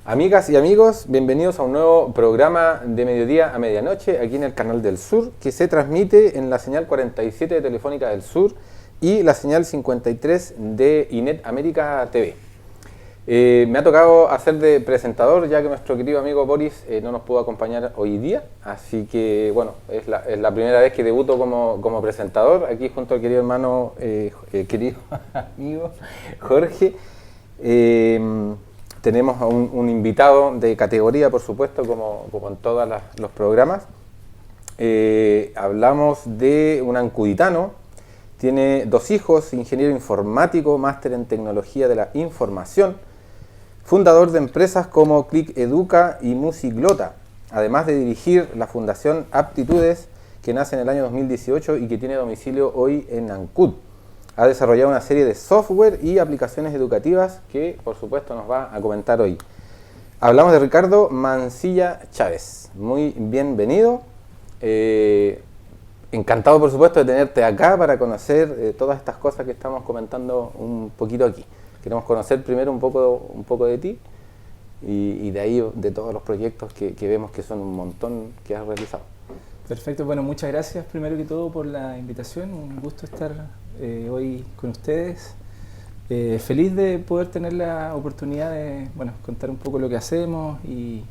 Amigas y amigos, bienvenidos a un nuevo programa de mediodía a medianoche aquí en el Canal del Sur, que se transmite en la señal 47 de Telefónica del Sur y la señal 53 de Inet América TV. Me ha tocado hacer de presentador, ya que nuestro querido amigo Boris no nos pudo acompañar hoy día, así que bueno, es la primera vez que debuto como presentador aquí junto al querido hermano, querido amigo Jorge. Tenemos a un invitado de categoría, por supuesto, como en todos los programas. Hablamos de un ancuditano, tiene 2 hijos, ingeniero informático, máster en tecnología de la información, fundador de empresas como Click Educa y Musiglota, además de dirigir la Fundación Aptitudes, que nace en el año 2018 y que tiene domicilio hoy en Ancud. Ha desarrollado una serie de software y aplicaciones educativas que, por supuesto, nos va a comentar hoy. Hablamos de Ricardo Mancilla Chávez. Muy bienvenido. Encantado, por supuesto, de tenerte acá para conocer todas estas cosas que estamos comentando un poquito aquí. Queremos conocer primero un poco de ti y de ahí de todos los proyectos que vemos que son un montón que has realizado. Perfecto, bueno, muchas gracias primero que todo por la invitación, un gusto estar hoy con ustedes. Feliz de poder tener la oportunidad de contar un poco lo que hacemos y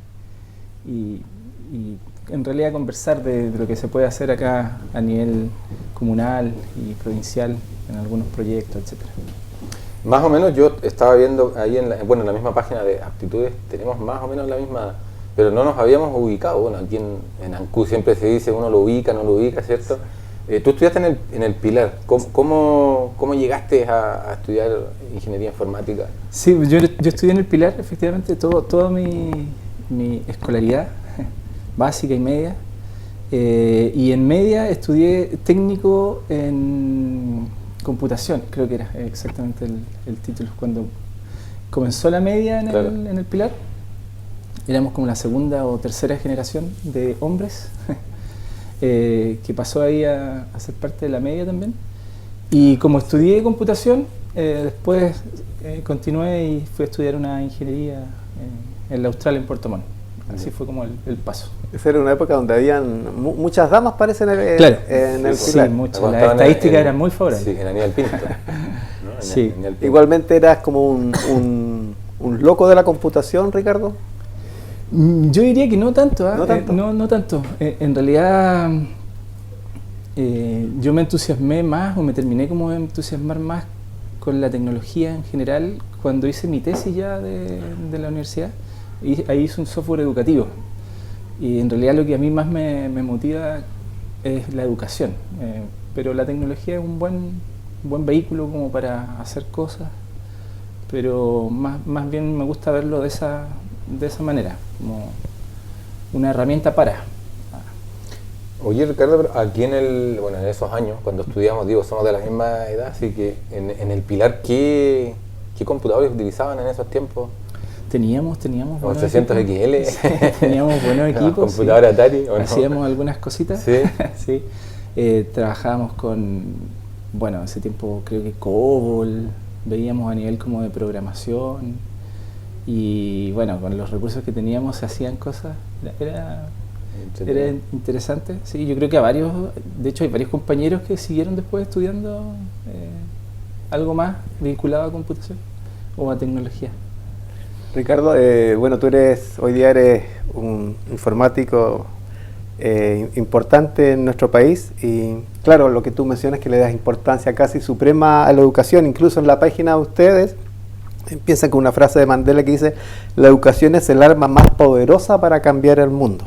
en realidad conversar de lo que se puede hacer acá a nivel comunal y provincial en algunos proyectos, etcétera. Más o menos yo estaba viendo ahí en la misma página de Aptitudes, tenemos más o menos la misma, pero no nos habíamos ubicado. Bueno, aquí en Ancud siempre se dice uno lo ubica, no lo ubica, ¿cierto? Tú estudiaste en el Pilar. ¿Cómo llegaste a estudiar ingeniería informática? Sí, yo estudié en el Pilar, efectivamente, toda mi escolaridad, básica y media. Y en media estudié técnico en computación, creo que era exactamente el título. Cuando comenzó la media en el Pilar, éramos como la segunda o tercera generación de hombres que pasó ahí a ser parte de la media también. Y como estudié computación, después continué y fui a estudiar una ingeniería en la Austral, en Puerto Montt. Así fue como el paso. Esa era una época donde habían muchas damas, parece, en el Pilar. Sí, muchas. Las estadísticas eran muy favorables. Sí, en Aníbal Pinto. ¿No? Sí. Igualmente eras como un loco de la computación, Ricardo. Yo diría que no tanto, ¿No tanto? No tanto. En realidad yo me entusiasmé más, o me terminé como de entusiasmar más con la tecnología en general cuando hice mi tesis ya de la universidad. Ahí hice un software educativo. Y en realidad lo que a mí más me motiva es la educación. Pero la tecnología es un buen vehículo como para hacer cosas, pero más bien me gusta verlo de esa manera, como una herramienta para. Oye, Ricardo, pero aquí en esos años, cuando estudiamos, somos de la misma edad, así que en el Pilar, ¿qué computadores utilizaban en esos tiempos? Teníamos 800 XL. Sí, teníamos buenos equipos. Computadora Atari. Hacíamos algunas cositas. Sí. Sí. Trabajábamos con, ese tiempo creo que COBOL, veíamos a nivel como de programación y con los recursos que teníamos se hacían cosas. Era interesante. Sí, yo creo que de hecho hay varios compañeros que siguieron después estudiando algo más vinculado a computación o a tecnología. Ricardo, tú hoy día eres un informático importante en nuestro país y claro, lo que tú mencionas es que le das importancia casi suprema a la educación. Incluso en la página de ustedes empiezan con una frase de Mandela que dice: la educación es el arma más poderosa para cambiar el mundo.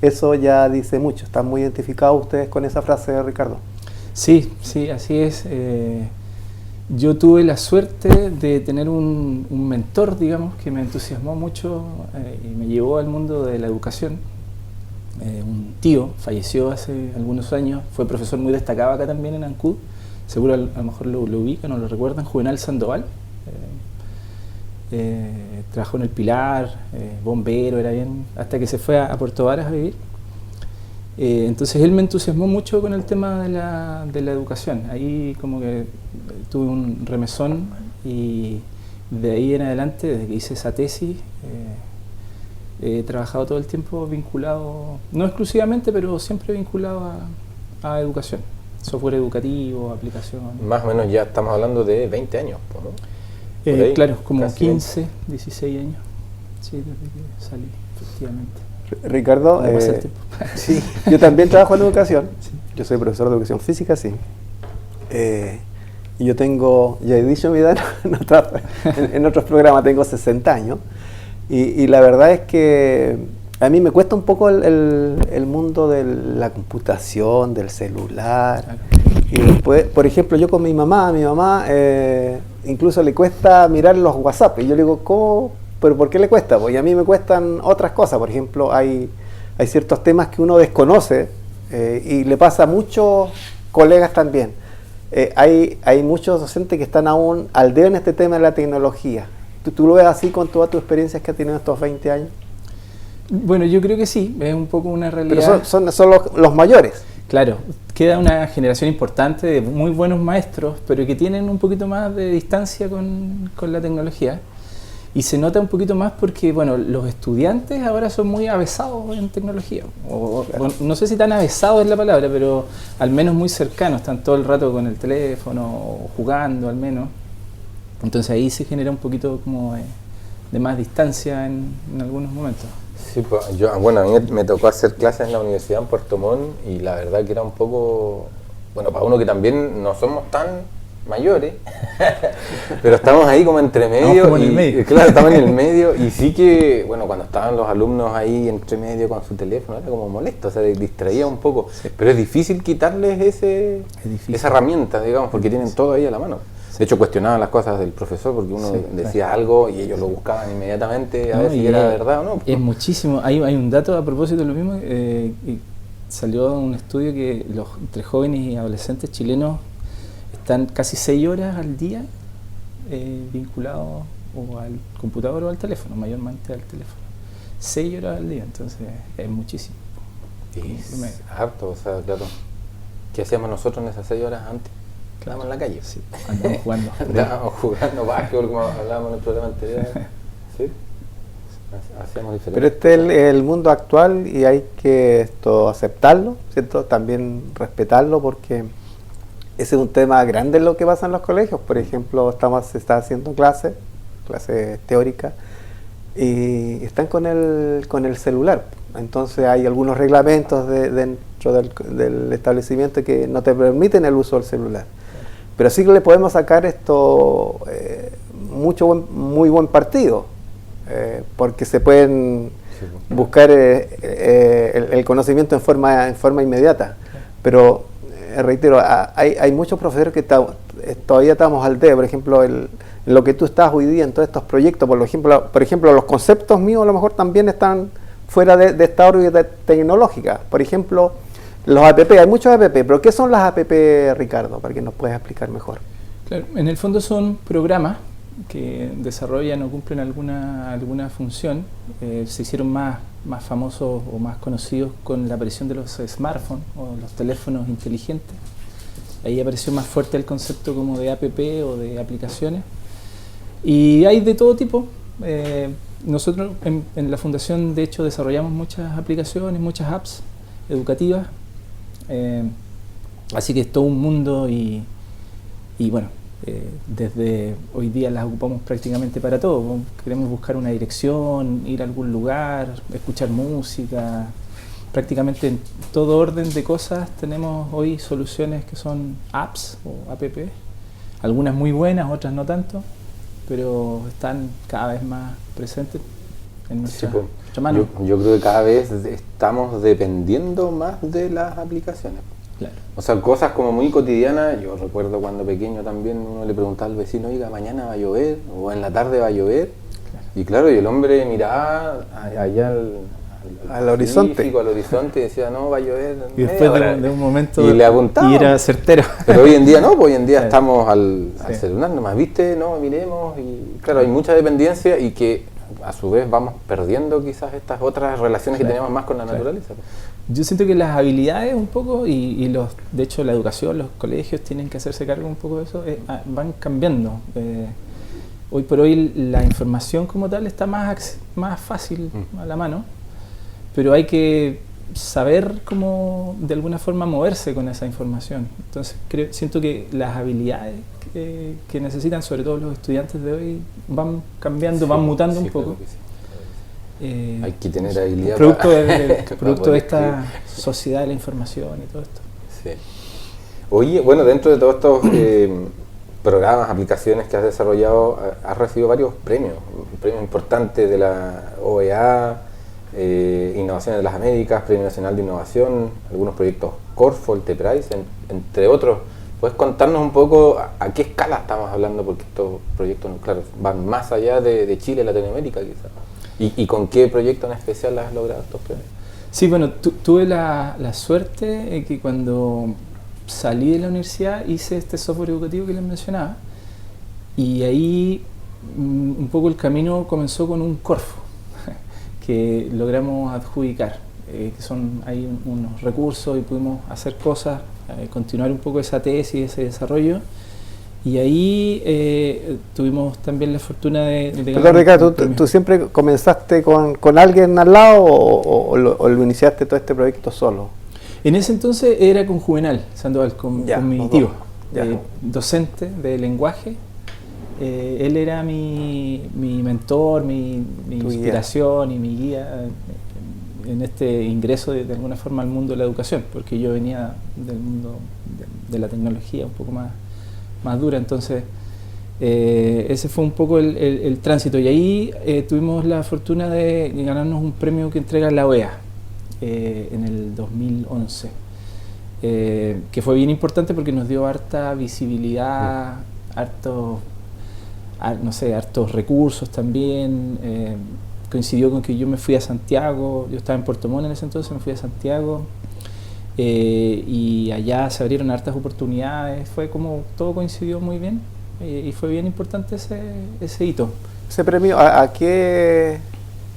Eso ya dice mucho. ¿Están muy identificados ustedes con esa frase, Ricardo? Sí, así es. Yo tuve la suerte de tener un mentor, digamos, que me entusiasmó mucho y me llevó al mundo de la educación. Un tío falleció hace algunos años, fue profesor muy destacado acá también en Ancud, seguro a lo mejor lo ubican o lo recuerdan, Juvenal Sandoval. Trabajó en el Pilar, bombero, era bien, hasta que se fue a Puerto Varas a vivir. Entonces él me entusiasmó mucho con el tema de la educación. Ahí como que tuve un remesón y de ahí en adelante, desde que hice esa tesis, He trabajado todo el tiempo vinculado, no exclusivamente, pero siempre vinculado a educación, software educativo, aplicaciones. Más o menos ya estamos hablando de 20 años, ¿no? Claro, como casi 15, 16 años, sí, desde que salí, efectivamente. Ricardo, No pasa el tiempo. sí, yo también trabajo en educación. Sí. Yo soy profesor de educación física, sí. Y yo tengo, ya he dicho mi edad en otros programas, tengo 60 años. Y la verdad es que a mí me cuesta un poco el mundo de la computación, del celular. Claro. Y después, por ejemplo, yo con mi mamá incluso le cuesta mirar los WhatsApp. Y yo le digo, ¿cómo? ¿Pero por qué le cuesta? Pues y a mí me cuestan otras cosas. Por ejemplo, hay ciertos temas que uno desconoce y le pasa a muchos colegas también. Hay muchos docentes que están aún al dedo en este tema de la tecnología. ¿Tú lo ves así con todas tus experiencias que has tenido estos 20 años? Bueno, yo creo que sí, es un poco una realidad. Pero son los mayores. Claro, queda una generación importante de muy buenos maestros, pero que tienen un poquito más de distancia con la tecnología. Y se nota un poquito más porque, bueno, los estudiantes ahora son muy avesados en tecnología. Claro. No sé si tan avesados es la palabra, pero al menos muy cercanos. Están todo el rato con el teléfono, o jugando al menos. Entonces ahí se genera un poquito como de más distancia en algunos momentos. Sí, pues, a mí me tocó hacer clases en la universidad en Puerto Montt y la verdad que era un poco, bueno, para uno que también no somos tan mayores, pero estamos ahí como entre medio. En el medio. Claro, estamos en el medio y sí que, bueno, cuando estaban los alumnos ahí entre medio con su teléfono era como molesto, o sea, distraía un poco, sí. Pero es difícil quitarles esa herramienta, digamos, porque tienen todo ahí a la mano. De hecho, cuestionaban las cosas del profesor porque uno decía algo y ellos lo buscaban inmediatamente a ver si era verdad o no. Es muchísimo. Hay un dato a propósito de lo mismo. Salió un estudio que entre jóvenes y adolescentes chilenos están casi 6 horas al día vinculados o al computador o al teléfono, mayormente al teléfono. 6 horas al día, entonces es muchísimo. Es harto, o sea, claro. ¿Qué hacíamos nosotros en esas 6 horas antes? Estábamos en la calle. Sí, andábamos jugando. Andábamos jugando básquetbol, como hablábamos en el programa anterior. Sí, hacíamos diferente. Pero este es el mundo actual y hay que aceptarlo, ¿cierto? También respetarlo porque ese es un tema grande en lo que pasa en los colegios. Por ejemplo, se está haciendo clases teóricas y están con el celular. Entonces hay algunos reglamentos dentro del establecimiento que no te permiten el uso del celular. Pero sí que le podemos sacar esto muy buen partido, porque se pueden buscar el conocimiento en forma inmediata. Pero, reitero, hay muchos profesores que todavía estamos al debe. Por ejemplo, en lo que tú estás hoy día en todos estos proyectos, por ejemplo, los conceptos míos a lo mejor también están fuera de esta órbita tecnológica. Por ejemplo, los APP, hay muchos APP, pero ¿qué son las APP, Ricardo? Para que nos puedas explicar mejor. Claro, en el fondo son programas que desarrollan o cumplen alguna función. Se hicieron más famosos o más conocidos con la aparición de los smartphones o los teléfonos inteligentes. Ahí apareció más fuerte el concepto como de APP o de aplicaciones. Y hay de todo tipo. Nosotros en la fundación, de hecho, desarrollamos muchas aplicaciones, muchas apps educativas. Así que es todo un mundo y bueno, desde hoy día las ocupamos prácticamente para todo. Queremos buscar una dirección, ir a algún lugar, escuchar música. Prácticamente en todo orden de cosas tenemos hoy soluciones que son apps o app. Algunas muy buenas, otras no tanto, pero están cada vez más presentes en nuestra mano. Yo creo que cada vez estamos dependiendo más de las aplicaciones. Claro. O sea, cosas como muy cotidianas. Yo recuerdo cuando pequeño también uno le preguntaba al vecino, oiga, mañana va a llover o en la tarde va a llover. Claro. Y claro, y el hombre miraba allá al horizonte y decía, no, va a llover. Y después de un momento y le apuntaba. Y era certero. Pero hoy en día no, pues hoy en día estamos al celular nomás, ¿viste? No, miremos. Y claro, hay mucha dependencia y que a su vez vamos perdiendo quizás estas otras relaciones que teníamos más con la naturaleza. Yo siento que las habilidades un poco de hecho la educación, los colegios tienen que hacerse cargo un poco de eso, van cambiando. hoy por hoy la información como tal está más fácil a la mano, pero hay que saber cómo de alguna forma moverse con esa información. Entonces siento que las habilidades que necesitan, sobre todo los estudiantes de hoy, van cambiando, van mutando un poco. Claro que sí. Hay que tener habilidad producto de esta sociedad de la información y todo esto. Sí. Oye, bueno, dentro de todos estos programas, aplicaciones que has desarrollado, has recibido varios premios importantes de la OEA, Innovaciones de las Américas, Premio Nacional de Innovación, algunos proyectos Corfo, el T-Prize, entre otros. ¿Puedes contarnos un poco a qué escala estamos hablando? Porque estos proyectos, claro, van más allá de Chile, Latinoamérica quizás. ¿Y con qué proyecto en especial has logrado estos premios? Sí, bueno, tuve la suerte que cuando salí de la universidad hice este software educativo que les mencionaba, y ahí un poco el camino comenzó con un Corfo que logramos adjudicar, hay unos recursos y pudimos hacer cosas, continuar un poco esa tesis, ese desarrollo. Y ahí tuvimos también la fortuna de Perdón, Ricardo, ¿tú siempre comenzaste con alguien al lado o lo iniciaste todo este proyecto solo? En ese entonces era con Juvenal Sandoval, con mi tío, docente de lenguaje. Él era mi mentor, mi inspiración y mi guía en este ingreso de alguna forma al mundo de la educación, porque yo venía del mundo de la tecnología un poco más dura. Entonces ese fue un poco el tránsito, y ahí tuvimos la fortuna de ganarnos un premio que entrega la OEA en el 2011, que fue bien importante porque nos dio harta visibilidad, hartos recursos también. Coincidió con que yo me fui a Santiago, yo estaba en Puerto Montt en ese entonces, me fui a Santiago. Y allá se abrieron hartas oportunidades, fue como todo coincidió muy bien, y fue bien importante ese hito. ¿Ese premio a qué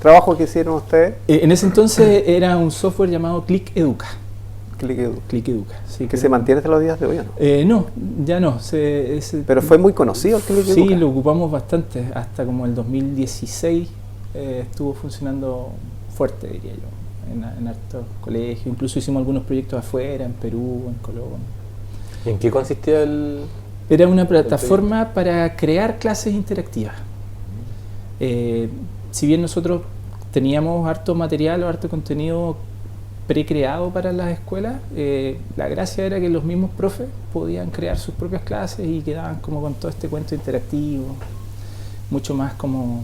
trabajo que hicieron ustedes? En ese entonces era un software llamado Click Educa. Click Educa. Sí, ¿Que se mantiene hasta los días de hoy o no? No, ya no. Pero fue muy conocido el Click Educa. Sí, lo ocupamos bastante, hasta como el 2016 estuvo funcionando fuerte, diría yo. En hartos colegios, incluso hicimos algunos proyectos afuera, en Perú, en Colombia. ¿Y en qué consistía el...? Era una plataforma para crear clases interactivas. Si bien nosotros teníamos harto material o harto contenido precreado para las escuelas, la gracia era que los mismos profes podían crear sus propias clases y quedaban como con todo este cuento interactivo, mucho más como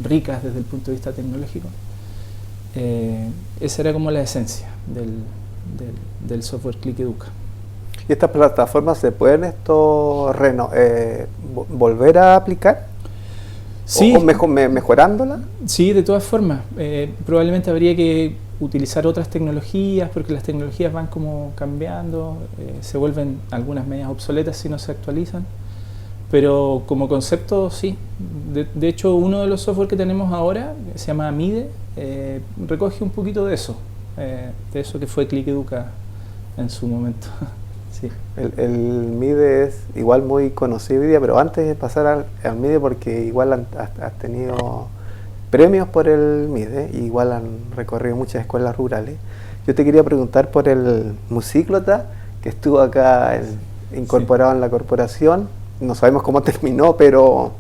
ricas desde el punto de vista tecnológico. Esa era como la esencia del software Click Educa. ¿Y estas plataformas se pueden volver a aplicar? Sí. ¿O mejorándola? Sí, de todas formas. Probablemente habría que utilizar otras tecnologías, porque las tecnologías van como cambiando, se vuelven algunas medias obsoletas si no se actualizan. Pero como concepto, sí. De hecho, uno de los software que tenemos ahora, que se llama MIDE, recoge un poquito de eso que fue Click Educa en su momento. Sí. El MIDE es igual muy conocido hoy día, pero antes de pasar al MIDE, porque igual has tenido premios por el MIDE, y igual han recorrido muchas escuelas rurales. Yo te quería preguntar por el Musíclota, que estuvo acá incorporado en la corporación. No sabemos cómo terminó, pero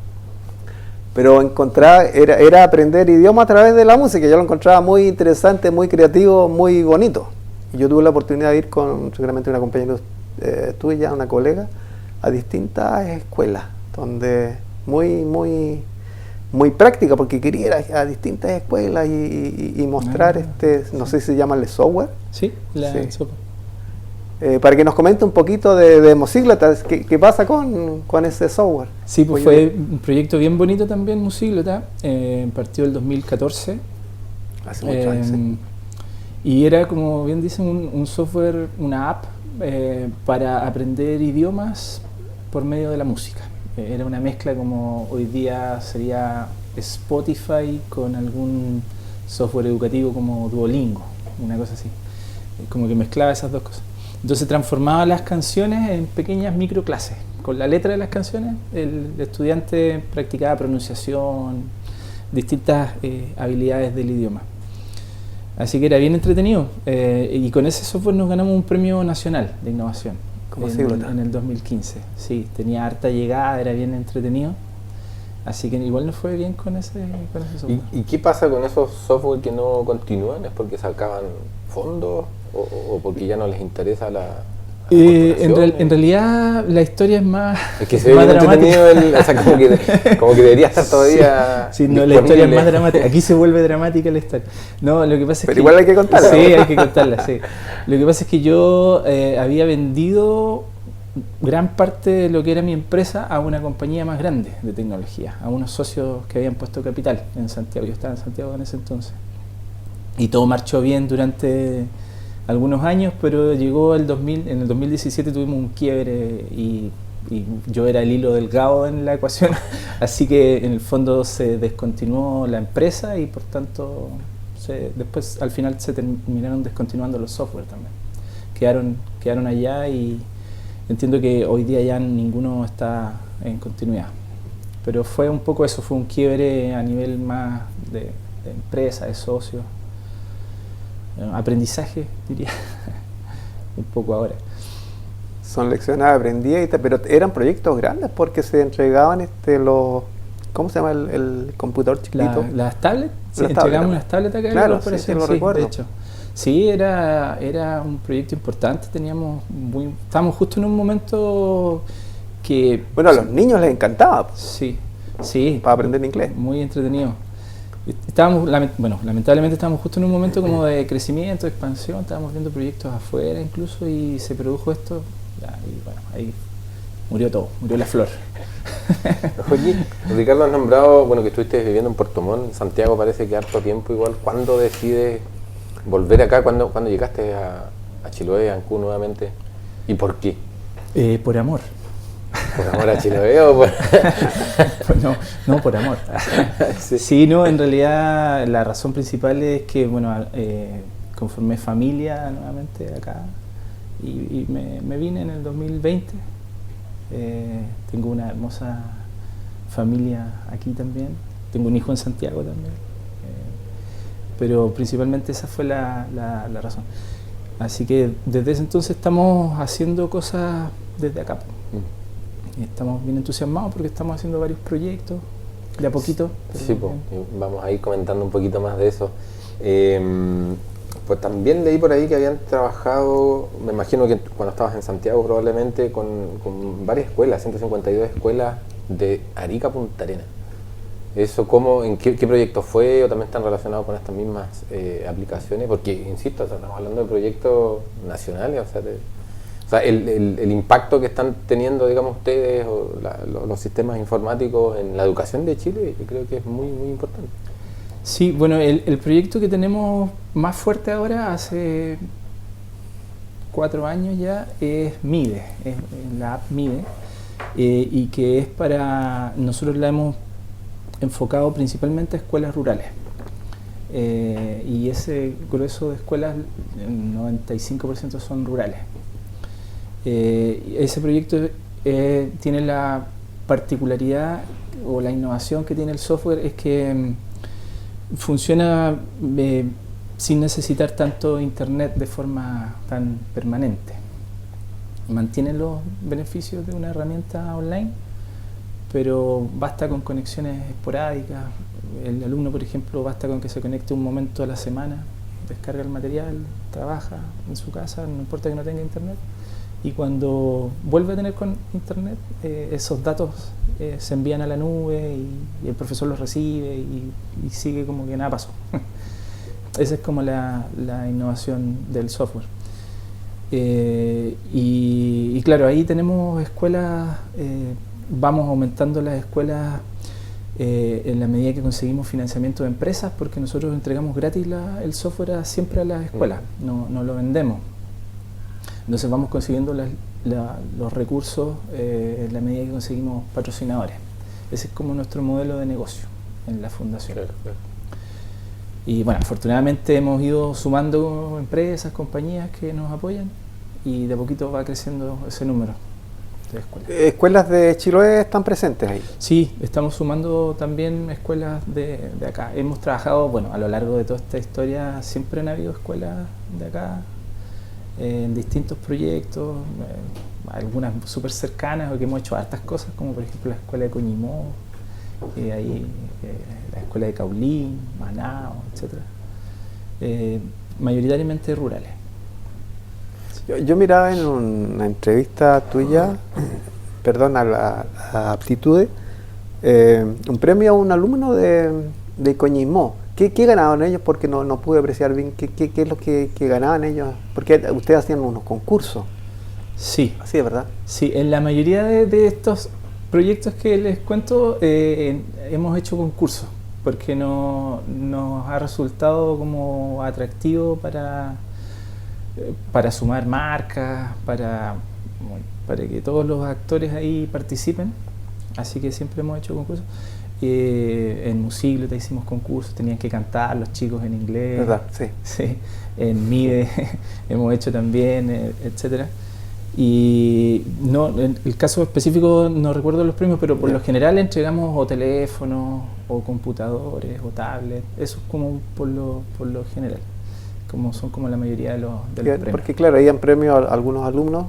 era aprender idioma a través de la música. Yo lo encontraba muy interesante, muy creativo, muy bonito. Y yo tuve la oportunidad de ir con seguramente una compañera tuya, una colega, a distintas escuelas, donde muy práctica, porque quería ir a distintas escuelas y mostrar no sé si se llama el software. Sí, software. Para que nos comente un poquito de Musíglota, ¿qué pasa con ese software? Sí, pues fue un proyecto bien bonito también, Musíglota, partió el 2014. Hace muchos años, sí. Y era, como bien dicen, un software, una app para aprender idiomas por medio de la música. Era una mezcla como hoy día sería Spotify con algún software educativo como Duolingo, una cosa así. Como que mezclaba esas dos cosas. Entonces transformaba las canciones en pequeñas microclases con la letra de las canciones, el estudiante practicaba pronunciación, distintas habilidades del idioma. Así que era bien entretenido, y con ese software nos ganamos un premio nacional de innovación en el 2015. Sí, tenía harta llegada, era bien entretenido, así que igual nos fue bien con ese software. ¿Y qué pasa con esos software que no continúan? ¿Es porque sacaban fondos o porque ya no les interesa la en realidad la historia es más, es que se ve bien entretenido, o sea, como que debería estar todavía sí, no, la historia es más dramática, aquí se vuelve dramática la historia. No, lo que pasa es pero que igual hay que contarla. Sí, hay que contarla, sí. Lo que pasa es que yo había vendido gran parte de lo que era mi empresa a una compañía más grande de tecnología, a unos socios que habían puesto capital en Santiago. Yo estaba en Santiago en ese entonces. Y todo marchó bien durante algunos años, pero llegó en el 2017 tuvimos un quiebre y yo era el hilo delgado en la ecuación, así que en el fondo se descontinuó la empresa y por tanto después al final se terminaron descontinuando los software también. Quedaron allá y entiendo que hoy día ya ninguno está en continuidad. Pero fue un poco eso, fue un quiebre a nivel más de empresa, de socios. Aprendizaje, diría, un poco ahora. Son lecciones aprendidas, pero eran proyectos grandes porque se entregaban los, ¿cómo se llama el computador chiquito? Las tablets, sí, entregamos unas tablets acá en la corporación, lo recuerdo. De hecho. Sí, era un proyecto importante, estábamos justo en un momento que... Bueno, a los niños les encantaba. Sí. Para aprender inglés. Muy entretenido. Lamentablemente estábamos justo en un momento como de crecimiento, de expansión, estábamos viendo proyectos afuera incluso y se produjo esto, y bueno, ahí murió todo, murió la flor. Oye, Ricardo, has nombrado, bueno, que estuviste viviendo en Puerto Montt, Santiago parece que harto tiempo igual. ¿Cuándo decides volver acá? ¿Cuándo llegaste a Chiloé, a Ancud nuevamente? ¿Y por qué? Por amor. ¿Por amor a Chiloé o por...? no, por amor. Sí, no, en realidad la razón principal es que, bueno, conformé familia nuevamente acá y me vine en el 2020. Tengo una hermosa familia aquí también. Tengo un hijo en Santiago también. Pero principalmente esa fue la razón. Así que desde ese entonces estamos haciendo cosas desde acá. Estamos bien entusiasmados porque estamos haciendo varios proyectos de a poquito. Sí, pues, vamos a ir comentando un poquito más de eso. Pues también leí por ahí que habían trabajado, me imagino que cuando estabas en Santiago probablemente, con varias escuelas, 152 escuelas de Arica a Punta Arenas. ¿Eso en qué proyecto fue o también están relacionados con estas mismas aplicaciones? Porque, insisto, estamos hablando de proyectos nacionales, o sea, el impacto que están teniendo, digamos, ustedes o los sistemas informáticos en la educación de Chile, yo creo que es muy, muy importante. Sí, bueno, el proyecto que tenemos más fuerte ahora, hace 4 años ya, es MIDE, es la app MIDE, y que es nosotros la hemos enfocado principalmente a escuelas rurales. Y ese grueso de escuelas, el 95% son rurales. Ese proyecto tiene la particularidad o la innovación que tiene el software es que funciona sin necesitar tanto internet de forma tan permanente. Mantiene los beneficios de una herramienta online, pero basta con conexiones esporádicas. El alumno, por ejemplo, basta con que se conecte un momento a la semana, descarga el material, trabaja en su casa, no importa que no tenga internet. Y cuando vuelve a tener con internet, esos datos se envían a la nube y el profesor los recibe y sigue como que nada pasó. Esa es como la innovación del software. Y claro, ahí tenemos escuelas, vamos aumentando las escuelas en la medida que conseguimos financiamiento de empresas, porque nosotros entregamos gratis el software siempre a las escuelas, no lo vendemos. Entonces vamos consiguiendo los recursos en la medida que conseguimos patrocinadores. Ese es como nuestro modelo de negocio en la fundación. Claro. Y bueno, afortunadamente hemos ido sumando empresas, compañías que nos apoyan y de a poquito va creciendo ese número. de escuelas. ¿Escuelas de Chiloé están presentes ahí? Sí, estamos sumando también escuelas de acá. Hemos trabajado, bueno, a lo largo de toda esta historia siempre han habido escuelas de acá en distintos proyectos, algunas súper cercanas o que hemos hecho hartas cosas, como por ejemplo la escuela de Coñimó, la escuela de Caulín, Manao, etc. Mayoritariamente rurales. Yo miraba en una entrevista tuya, perdón, a Aptitudes, un premio a un alumno de Coñimó. ¿Qué ganaban ellos? Porque no pude apreciar bien qué es lo que ganaban ellos. Porque ustedes hacían unos concursos. Sí. Así es, ¿verdad? Sí, en la mayoría de estos proyectos que les cuento hemos hecho concursos, porque nos ha resultado como atractivo para sumar marcas, para que todos los actores ahí participen. Así que siempre hemos hecho concursos. En Musiglota hicimos concursos, tenían que cantar los chicos en inglés. ¿Verdad? Sí. Sí. En MIDE hemos hecho también, etcétera. Y no, en el caso específico no recuerdo los premios, pero por lo general entregamos o teléfonos, o computadores, o tablets. Eso es como por lo general, como son como la mayoría de los premios. Porque claro, ahí han premio a algunos alumnos,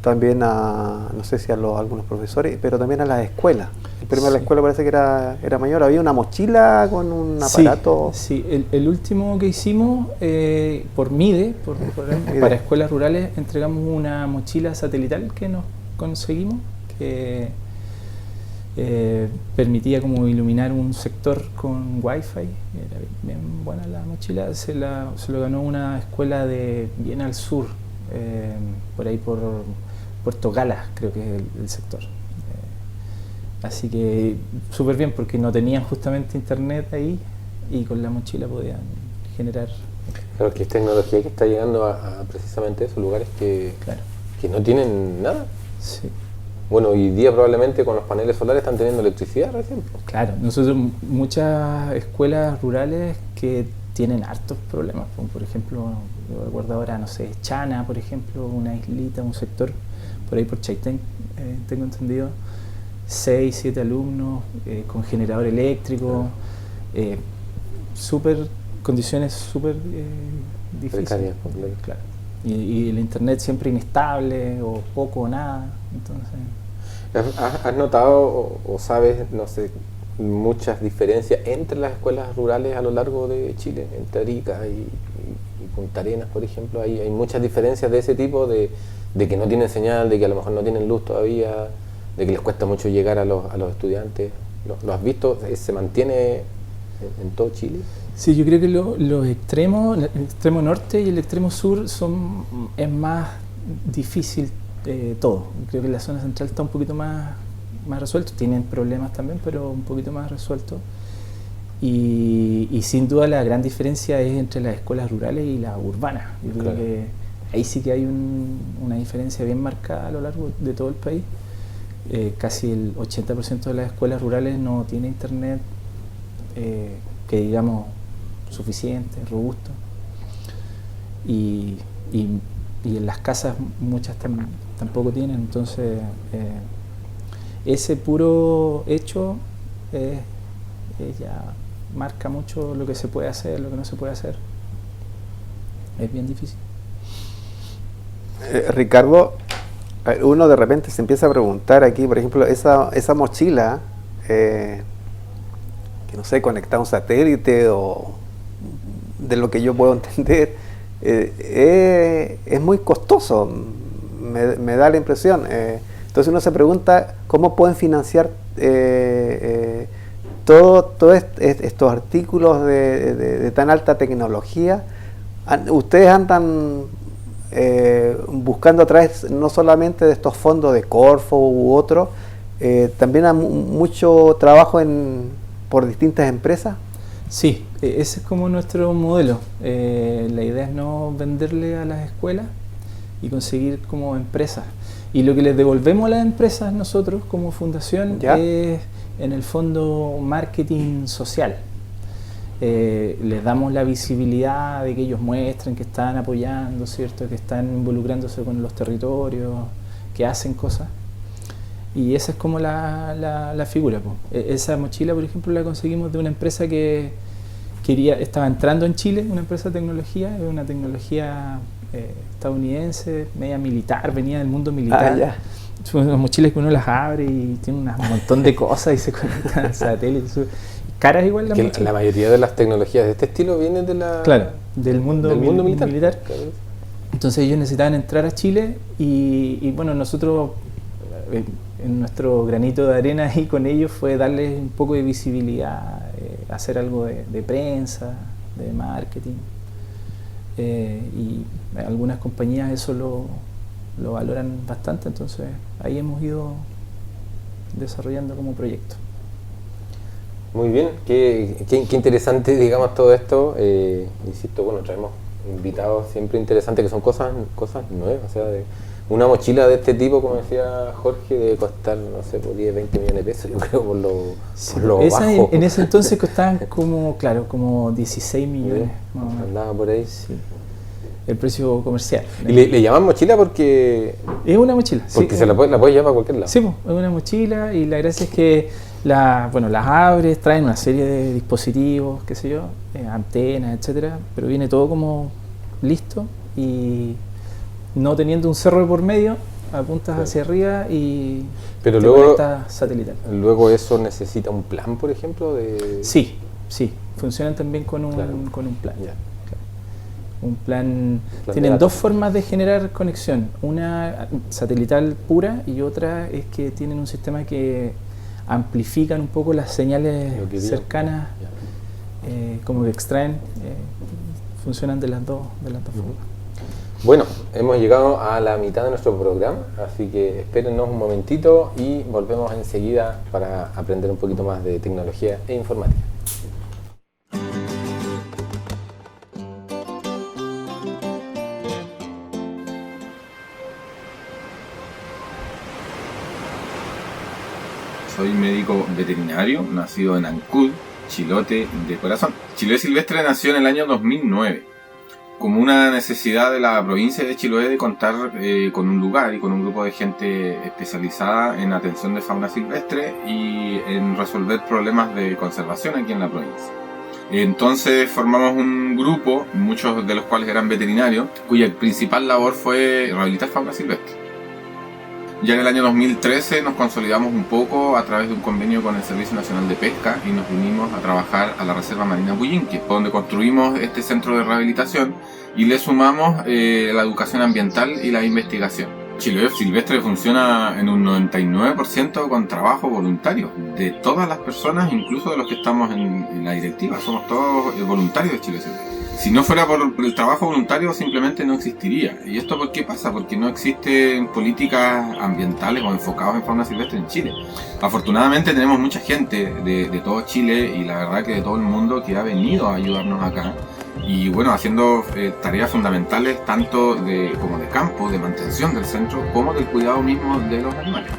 también no sé si algunos profesores, pero también a las escuelas. El premio a la escuela parece que era mayor. Había una mochila con un aparato. Sí, el último que hicimos por MIDE, para escuelas rurales, entregamos una mochila satelital que nos conseguimos, que permitía como iluminar un sector con wifi. Era bien buena la mochila. Se lo ganó una escuela de bien al sur, por ahí por Puerto Galas, creo que es el sector. Así que súper bien, porque no tenían justamente internet ahí y con la mochila podían generar. Claro, que es tecnología que está llegando a precisamente esos lugares que no tienen nada. Sí. Bueno, hoy día probablemente con los paneles solares están teniendo electricidad recién. Claro, nosotros muchas escuelas rurales que tienen hartos problemas, como por ejemplo, yo recuerdo ahora, no sé, Chana, por ejemplo, una islita, un sector por ahí por Chaitén, tengo entendido, 6, 7 alumnos con generador eléctrico, condiciones súper difíciles. Precarias, claro. Y el internet siempre inestable, o poco o nada. Entonces, ¿Has notado o sabes, no sé, muchas diferencias entre las escuelas rurales a lo largo de Chile, entre Arica y Punta Arenas, por ejemplo? Hay muchas diferencias de ese tipo, de que no tienen señal, de que a lo mejor no tienen luz todavía, de que les cuesta mucho llegar a los estudiantes. ¿Lo has visto? ¿Se mantiene en todo Chile? Sí, yo creo que los extremos, el extremo norte y el extremo sur es más difícil todo. Creo que la zona central está un poquito más resuelto, tienen problemas también, pero un poquito más resuelto. Y sin duda la gran diferencia es entre las escuelas rurales y las urbanas. Yo creo que ahí sí que hay una diferencia bien marcada a lo largo de todo el país. Casi el 80% de las escuelas rurales no tiene internet que digamos suficiente, robusto, y en las casas muchas tampoco tienen. Entonces ese puro hecho ya marca mucho lo que se puede hacer, lo que no se puede hacer. Es bien difícil. Ricardo, uno de repente se empieza a preguntar aquí, por ejemplo, esa mochila que no sé, conectar a un satélite, o de lo que yo puedo entender, es muy costoso, me da la impresión. Entonces uno se pregunta cómo pueden financiar todos estos artículos de tan alta tecnología. Ustedes andan buscando a través no solamente de estos fondos de Corfo u otros, también hay mucho trabajo por distintas empresas. Sí, ese es como nuestro modelo. La idea es no venderle a las escuelas y conseguir como empresas. Y lo que les devolvemos a las empresas nosotros como fundación es en el fondo marketing social. Les damos la visibilidad de que ellos muestren que están apoyando, ¿cierto? Que están involucrándose con los territorios, que hacen cosas. Y esa es como la figura, po. Esa mochila, por ejemplo, la conseguimos de una empresa que estaba entrando en Chile, una empresa de tecnología, es una tecnología estadounidense, media militar, venía del mundo militar. Ya. Son unas mochilas que uno las abre y tiene un montón de cosas y se conectan al satélite. Caras igual la mochila. La mayoría de las tecnologías de este estilo vienen de Claro, del mundo militar. Claro. Entonces ellos necesitaban entrar a Chile y bueno, nosotros en nuestro granito de arena ahí con ellos fue darles un poco de visibilidad, hacer algo de prensa, de marketing. Y algunas compañías eso lo valoran bastante, entonces ahí hemos ido desarrollando como proyecto. Muy bien, qué interesante, digamos, todo esto. Insisto, bueno, traemos invitados siempre interesantes que son cosas nuevas, o sea, una mochila de este tipo, como decía Jorge, debe costar, no sé, por 10, 20 millones de pesos, yo creo, por lo bajo. En ese entonces costaban como 16 millones. Andaba por ahí. Sí. El precio comercial. ¿Y le llaman mochila porque...? Es una mochila. Porque sí, se la puedes llevar a cualquier lado. Sí, es una mochila y la gracia es que las abres, traen una serie de dispositivos, qué sé yo, antenas, etcétera, pero viene todo como listo y no teniendo un cerro de por medio, apuntas hacia arriba y pero te conectas satelital. Luego eso necesita un plan, por ejemplo, Sí, funcionan también con un plan. Ya. Un plan tienen dos formas de generar conexión, una satelital pura y otra es que tienen un sistema que amplifican un poco las señales cercanas, como que extraen, funcionan de las dos formas. Bueno, hemos llegado a la mitad de nuestro programa, así que espérennos un momentito y volvemos enseguida para aprender un poquito más de tecnología e informática. Soy médico veterinario, nacido en Ancud, Chilote de corazón. Chiloé Silvestre nació en el año 2009, como una necesidad de la provincia de Chiloé de contar con un lugar y con un grupo de gente especializada en atención de fauna silvestre y en resolver problemas de conservación aquí en la provincia. Entonces formamos un grupo, muchos de los cuales eran veterinarios, cuya principal labor fue rehabilitar fauna silvestre. Ya en el año 2013 nos consolidamos un poco a través de un convenio con el Servicio Nacional de Pesca y nos vinimos a trabajar a la Reserva Marina Puyinque, donde construimos este centro de rehabilitación y le sumamos la educación ambiental y la investigación. Chiloé Silvestre funciona en un 99% con trabajo voluntario de todas las personas, incluso de los que estamos en la directiva. Somos todos voluntarios de Chiloé Silvestre. Si no fuera por el trabajo voluntario, simplemente no existiría. ¿Y esto por qué pasa? Porque no existen políticas ambientales o enfocadas en fauna silvestre en Chile. Afortunadamente tenemos mucha gente de todo Chile y la verdad que de todo el mundo que ha venido a ayudarnos acá. Y bueno, haciendo tareas fundamentales tanto como de campo, de mantención del centro, como del cuidado mismo de los animales.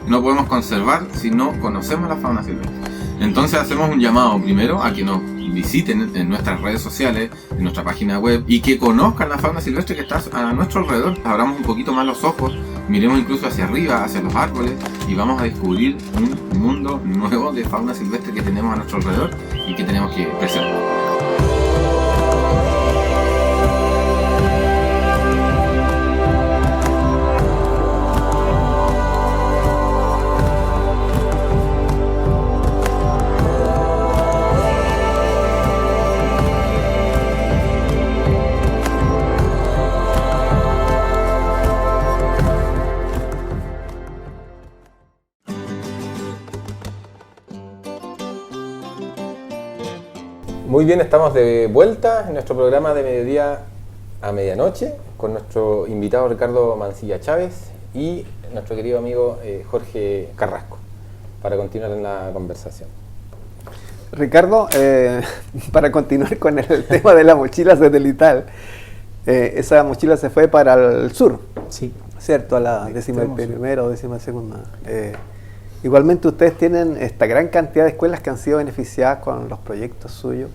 No podemos conservar si no conocemos la fauna silvestre. Entonces hacemos un llamado primero a que nos visiten en nuestras redes sociales, en nuestra página web y que conozcan la fauna silvestre que está a nuestro alrededor. Abramos un poquito más los ojos, miremos incluso hacia arriba, hacia los árboles y vamos a descubrir un mundo nuevo de fauna silvestre que tenemos a nuestro alrededor y que tenemos que preservar. Muy bien, estamos de vuelta en nuestro programa de mediodía a medianoche con nuestro invitado Ricardo Mancilla Chávez y nuestro querido amigo Jorge Carrasco para continuar en la conversación. Ricardo, para continuar con el tema de la mochila satelital, esa mochila se fue para el sur, sí, ¿cierto? A la 11ª o 12ª. Igualmente ustedes tienen esta gran cantidad de escuelas que han sido beneficiadas con los proyectos suyos.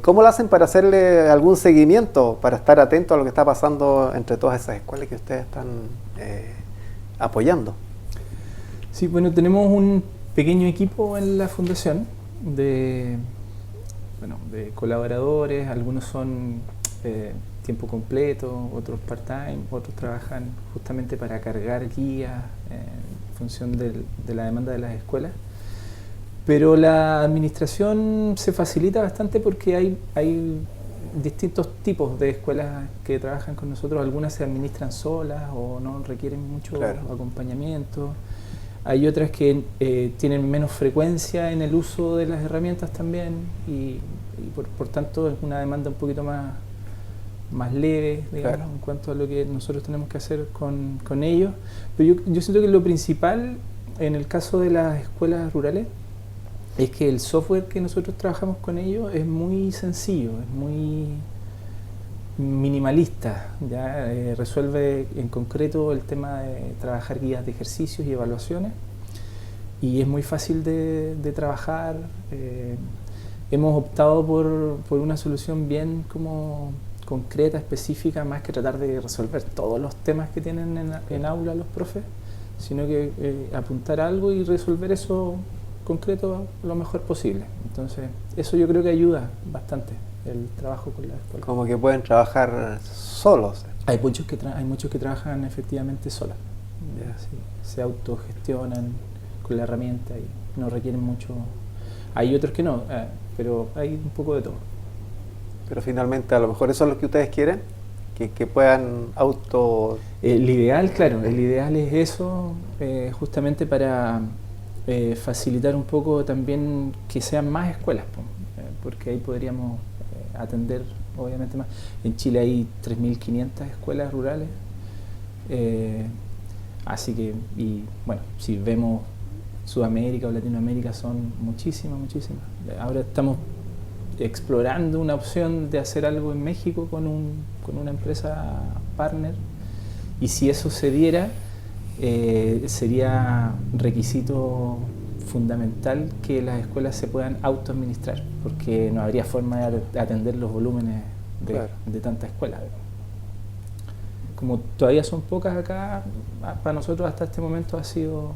¿Cómo lo hacen para hacerle algún seguimiento, para estar atentos a lo que está pasando entre todas esas escuelas que ustedes están apoyando. Sí, bueno, tenemos un pequeño equipo en la fundación de colaboradores, algunos son tiempo completo, otros part-time, otros trabajan justamente para cargar guías en función de la demanda de las escuelas. Pero la administración se facilita bastante porque hay distintos tipos de escuelas que trabajan con nosotros. Algunas se administran solas o no requieren mucho acompañamiento. Hay otras que tienen menos frecuencia en el uso de las herramientas también y por tanto es una demanda un poquito más leve, digamos, en cuanto a lo que nosotros tenemos que hacer con ellos. Pero yo siento que lo principal en el caso de las escuelas rurales es que el software que nosotros trabajamos con ellos es muy sencillo, es muy minimalista, ¿ya? Resuelve en concreto el tema de trabajar guías de ejercicios y evaluaciones y es muy fácil de trabajar. Hemos optado por una solución bien como concreta, específica, más que tratar de resolver todos los temas que tienen en aula los profes, sino que apuntar a algo y resolver eso concreto lo mejor posible. Entonces, eso yo creo que ayuda bastante el trabajo con la escuela. Como que pueden trabajar solos. Hay muchos que trabajan efectivamente solos. Sí, se autogestionan con la herramienta y no requieren mucho. Hay otros que no, pero hay un poco de todo. Pero finalmente a lo mejor eso es lo que ustedes quieren, que puedan auto... El ideal, claro, el ideal es eso, justamente para facilitar un poco también que sean más escuelas, porque ahí podríamos atender obviamente más. En Chile hay 3.500 escuelas rurales, así que, y bueno, si vemos Sudamérica o Latinoamérica son muchísimas. Ahora estamos explorando una opción de hacer algo en México con una empresa partner, y si eso se diera, sería requisito fundamental que las escuelas se puedan autoadministrar, porque no habría forma de atender los volúmenes de tantas escuelas. Como todavía son pocas acá, para nosotros hasta este momento ha sido...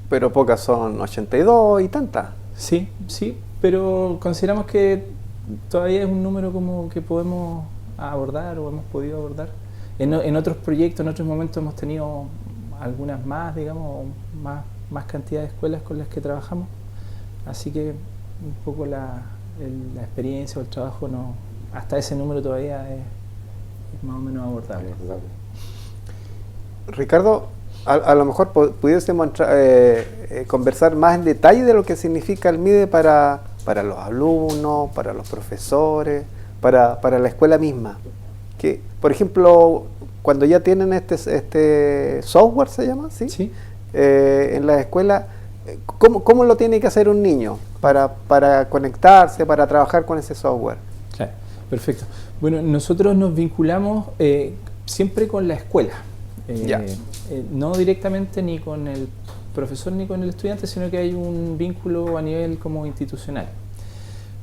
Pero pocas son 82 y tantas. Sí, pero consideramos que todavía es un número como que podemos abordar o hemos podido abordar. En otros proyectos, en otros momentos hemos tenido algunas más, digamos, más cantidad de escuelas con las que trabajamos. Así que un poco la experiencia o el trabajo hasta ese número todavía es más o menos abordable. Ricardo, a lo mejor pudiésemos conversar más en detalle de lo que significa el MIDE para los alumnos, para los profesores, para la escuela misma. Que, por ejemplo, cuando ya tienen este software, ¿se llama? Sí. En la escuela, ¿cómo lo tiene que hacer un niño para conectarse, para trabajar con ese software? Claro, perfecto. Bueno, nosotros nos vinculamos siempre con la escuela. No directamente ni con el profesor ni con el estudiante, sino que hay un vínculo a nivel como institucional.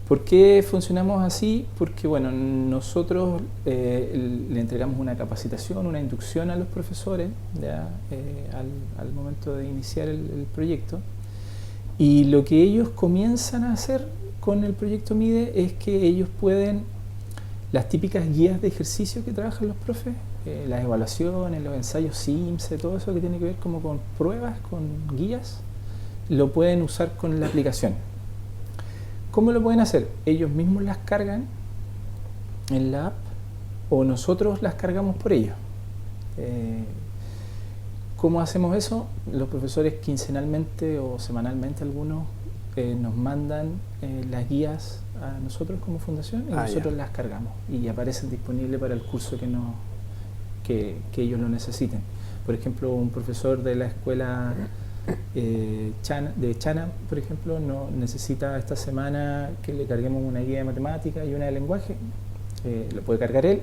¿Por qué funcionamos así? Porque bueno, nosotros le entregamos una capacitación, una inducción a los profesores al momento de iniciar el proyecto, y lo que ellos comienzan a hacer con el proyecto MIDE es que ellos pueden, las típicas guías de ejercicio que trabajan los profes, las evaluaciones, los ensayos SIMSE, todo eso que tiene que ver como con pruebas, con guías, lo pueden usar con la aplicación. ¿Cómo lo pueden hacer? Ellos mismos las cargan en la app o nosotros las cargamos por ellos. ¿Cómo hacemos eso? Los profesores quincenalmente o semanalmente algunos nos mandan las guías a nosotros como fundación y nosotros las cargamos y aparecen disponibles para el curso que ellos lo necesiten. Por ejemplo, un profesor de la escuela de Chana, por ejemplo, necesita esta semana que le carguemos una guía de matemática y una de lenguaje, lo puede cargar él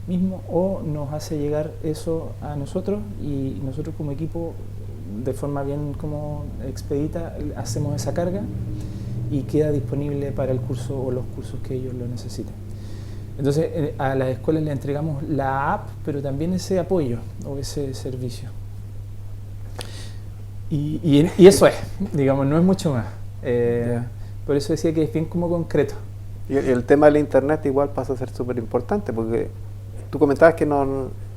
mismo o nos hace llegar eso a nosotros y nosotros como equipo de forma bien como expedita hacemos esa carga y queda disponible para el curso o los cursos que ellos lo necesiten. Entonces a las escuelas le entregamos la app, pero también ese apoyo o ese servicio. Y eso es, digamos, no es mucho más. Por eso decía que es bien como concreto. Y el tema del internet igual pasa a ser súper importante, porque tú comentabas que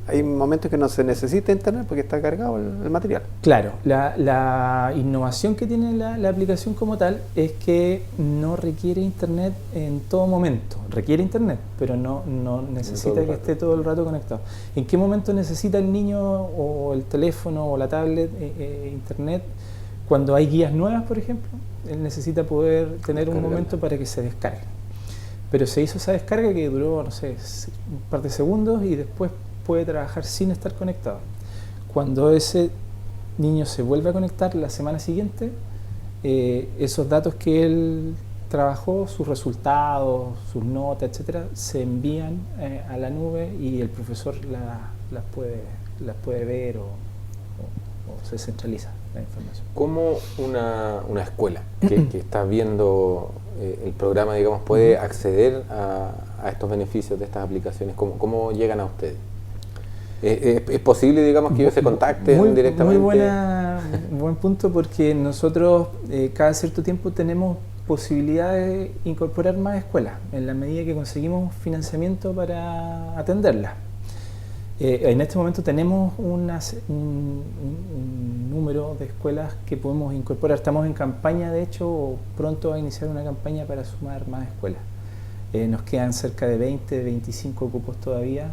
hay momentos que no se necesita internet porque está cargado el material. Claro, la innovación que tiene la aplicación como tal es que no requiere internet en todo momento. Requiere internet, pero no necesita que esté todo el rato conectado. ¿En qué momento necesita el niño o el teléfono o la tablet internet? Cuando hay guías nuevas, por ejemplo, él necesita poder tener un momento para que se descargue. Pero se hizo esa descarga que duró, no sé, un par de segundos y después puede trabajar sin estar conectado. Cuando ese niño se vuelve a conectar la semana siguiente, esos datos que él trabajó, sus resultados, sus notas, etcétera, se envían a la nube y el profesor las puede ver o se centraliza la información. ¿Cómo una escuela que está viendo el programa, digamos, puede acceder a estos beneficios de estas aplicaciones? ¿Cómo llegan a ustedes? ¿Es posible, digamos, que ellos se contacten directamente? Muy buen punto, porque nosotros cada cierto tiempo tenemos posibilidad de incorporar más escuelas en la medida que conseguimos financiamiento para atenderlas. En este momento tenemos un número de escuelas que podemos incorporar. Estamos en campaña, de hecho, pronto va a iniciar una campaña para sumar más escuelas. Nos quedan cerca de 25 cupos todavía,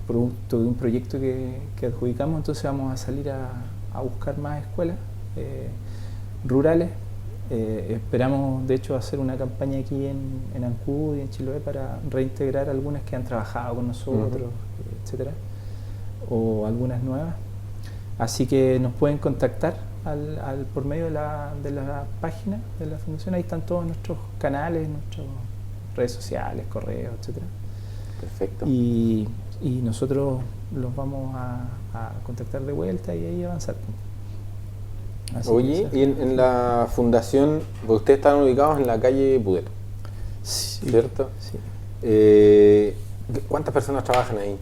producto de un proyecto que adjudicamos, entonces vamos a salir a buscar más escuelas rurales. Esperamos, de hecho, hacer una campaña aquí en Ancud y en Chiloé para reintegrar algunas que han trabajado con nosotros, etcétera, o algunas nuevas. Así que nos pueden contactar por medio de la página de la Fundación. Ahí están todos nuestros canales, nuestras redes sociales, correos, etcétera. Perfecto. Y nosotros los vamos a contactar de vuelta y ahí avanzar. Así. Oye, y en la fundación, porque ustedes están ubicados en la calle Pudet, sí, ¿cierto? Sí. ¿Cuántas personas trabajan ahí?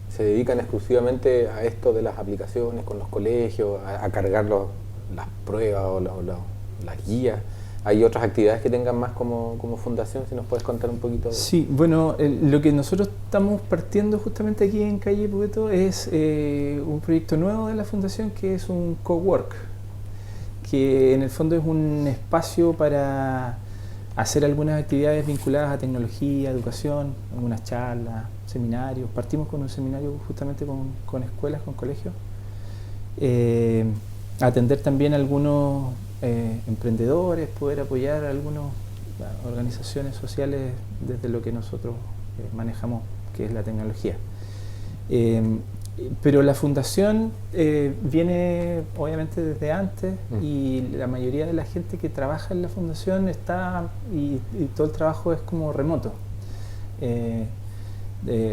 ¿Se dedican exclusivamente a esto de las aplicaciones con los colegios, a cargar las pruebas o las guías? ¿Hay otras actividades que tengan más como fundación? Si nos puedes contar un poquito. Sí, bueno, lo que nosotros estamos partiendo justamente aquí en calle Pueto es un proyecto nuevo de la fundación que es un cowork, que en el fondo es un espacio para hacer algunas actividades vinculadas a tecnología, educación, algunas charlas, seminarios. Partimos con un seminario justamente con escuelas, con colegios. Atender también a algunos emprendedores, poder apoyar a algunas organizaciones sociales desde lo que nosotros manejamos, que es la tecnología. Pero la fundación viene obviamente desde antes y la mayoría de la gente que trabaja en la fundación está y todo el trabajo es como remoto.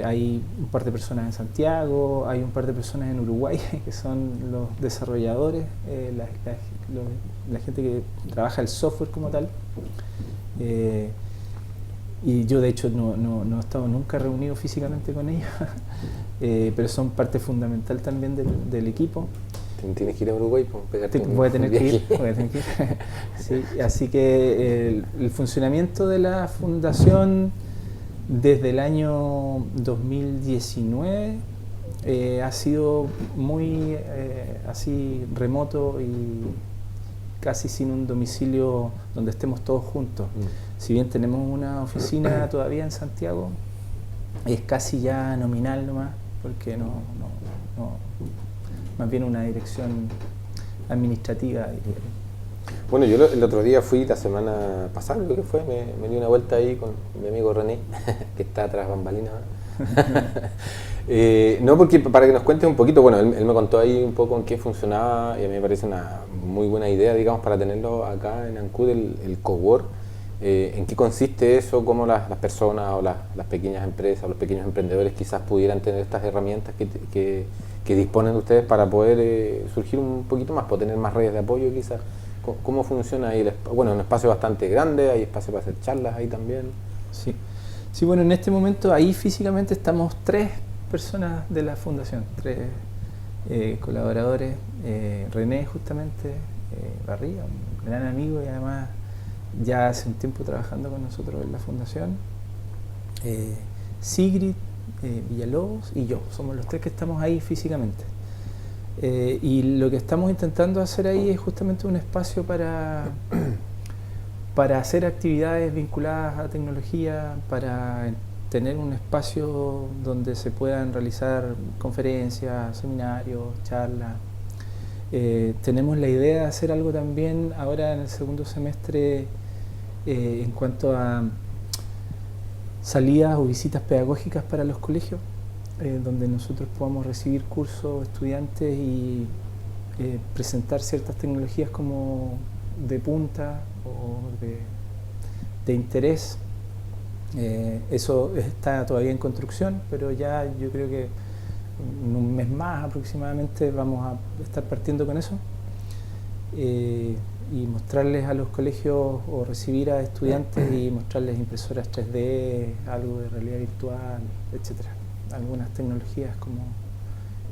Hay un par de personas en Santiago, hay un par de personas en Uruguay que son los desarrolladores, la gente que trabaja el software como tal. Y yo de hecho no he estado nunca reunido físicamente con ellos, pero son parte fundamental también del equipo. Tienes que ir a Uruguay para pegarte voy a tener que ir. Sí, así que el funcionamiento de la fundación desde el año 2019 ha sido muy así remoto y casi sin un domicilio donde estemos todos juntos. Si bien tenemos una oficina todavía en Santiago, es casi ya nominal nomás, porque no más bien una dirección administrativa, diría. Bueno, yo el otro día fui, la semana pasada creo que fue, me di una vuelta ahí con mi amigo René, que está atrás bambalinas. No, porque para que nos cuentes un poquito, bueno, él me contó ahí un poco en qué funcionaba y a mí me parece una muy buena idea, digamos, para tenerlo acá en Ancud, el cowork. ¿En qué consiste eso? ¿Cómo las personas o las pequeñas empresas o los pequeños emprendedores quizás pudieran tener estas herramientas que disponen de ustedes para poder surgir un poquito más, para tener más redes de apoyo quizás? ¿Cómo funciona ahí? Bueno, un espacio bastante grande, hay espacio para hacer charlas ahí también. Sí, bueno, en este momento ahí físicamente estamos 3 personas de la fundación, 3 colaboradores, René justamente, Barriga, un gran amigo y además ya hace un tiempo trabajando con nosotros en la fundación, Sigrid Villalobos y yo, somos los tres que estamos ahí físicamente. Y lo que estamos intentando hacer ahí es justamente un espacio para hacer actividades vinculadas a tecnología, para tener un espacio donde se puedan realizar conferencias, seminarios, charlas. Tenemos la idea de hacer algo también ahora en el segundo semestre en cuanto a salidas o visitas pedagógicas para los colegios, donde nosotros podamos recibir cursos, estudiantes y presentar ciertas tecnologías como de punta o de interés. Eso está todavía en construcción, pero ya yo creo que en un mes más aproximadamente vamos a estar partiendo con eso y mostrarles a los colegios o recibir a estudiantes y mostrarles impresoras 3D, algo de realidad virtual, etcétera. Algunas tecnologías como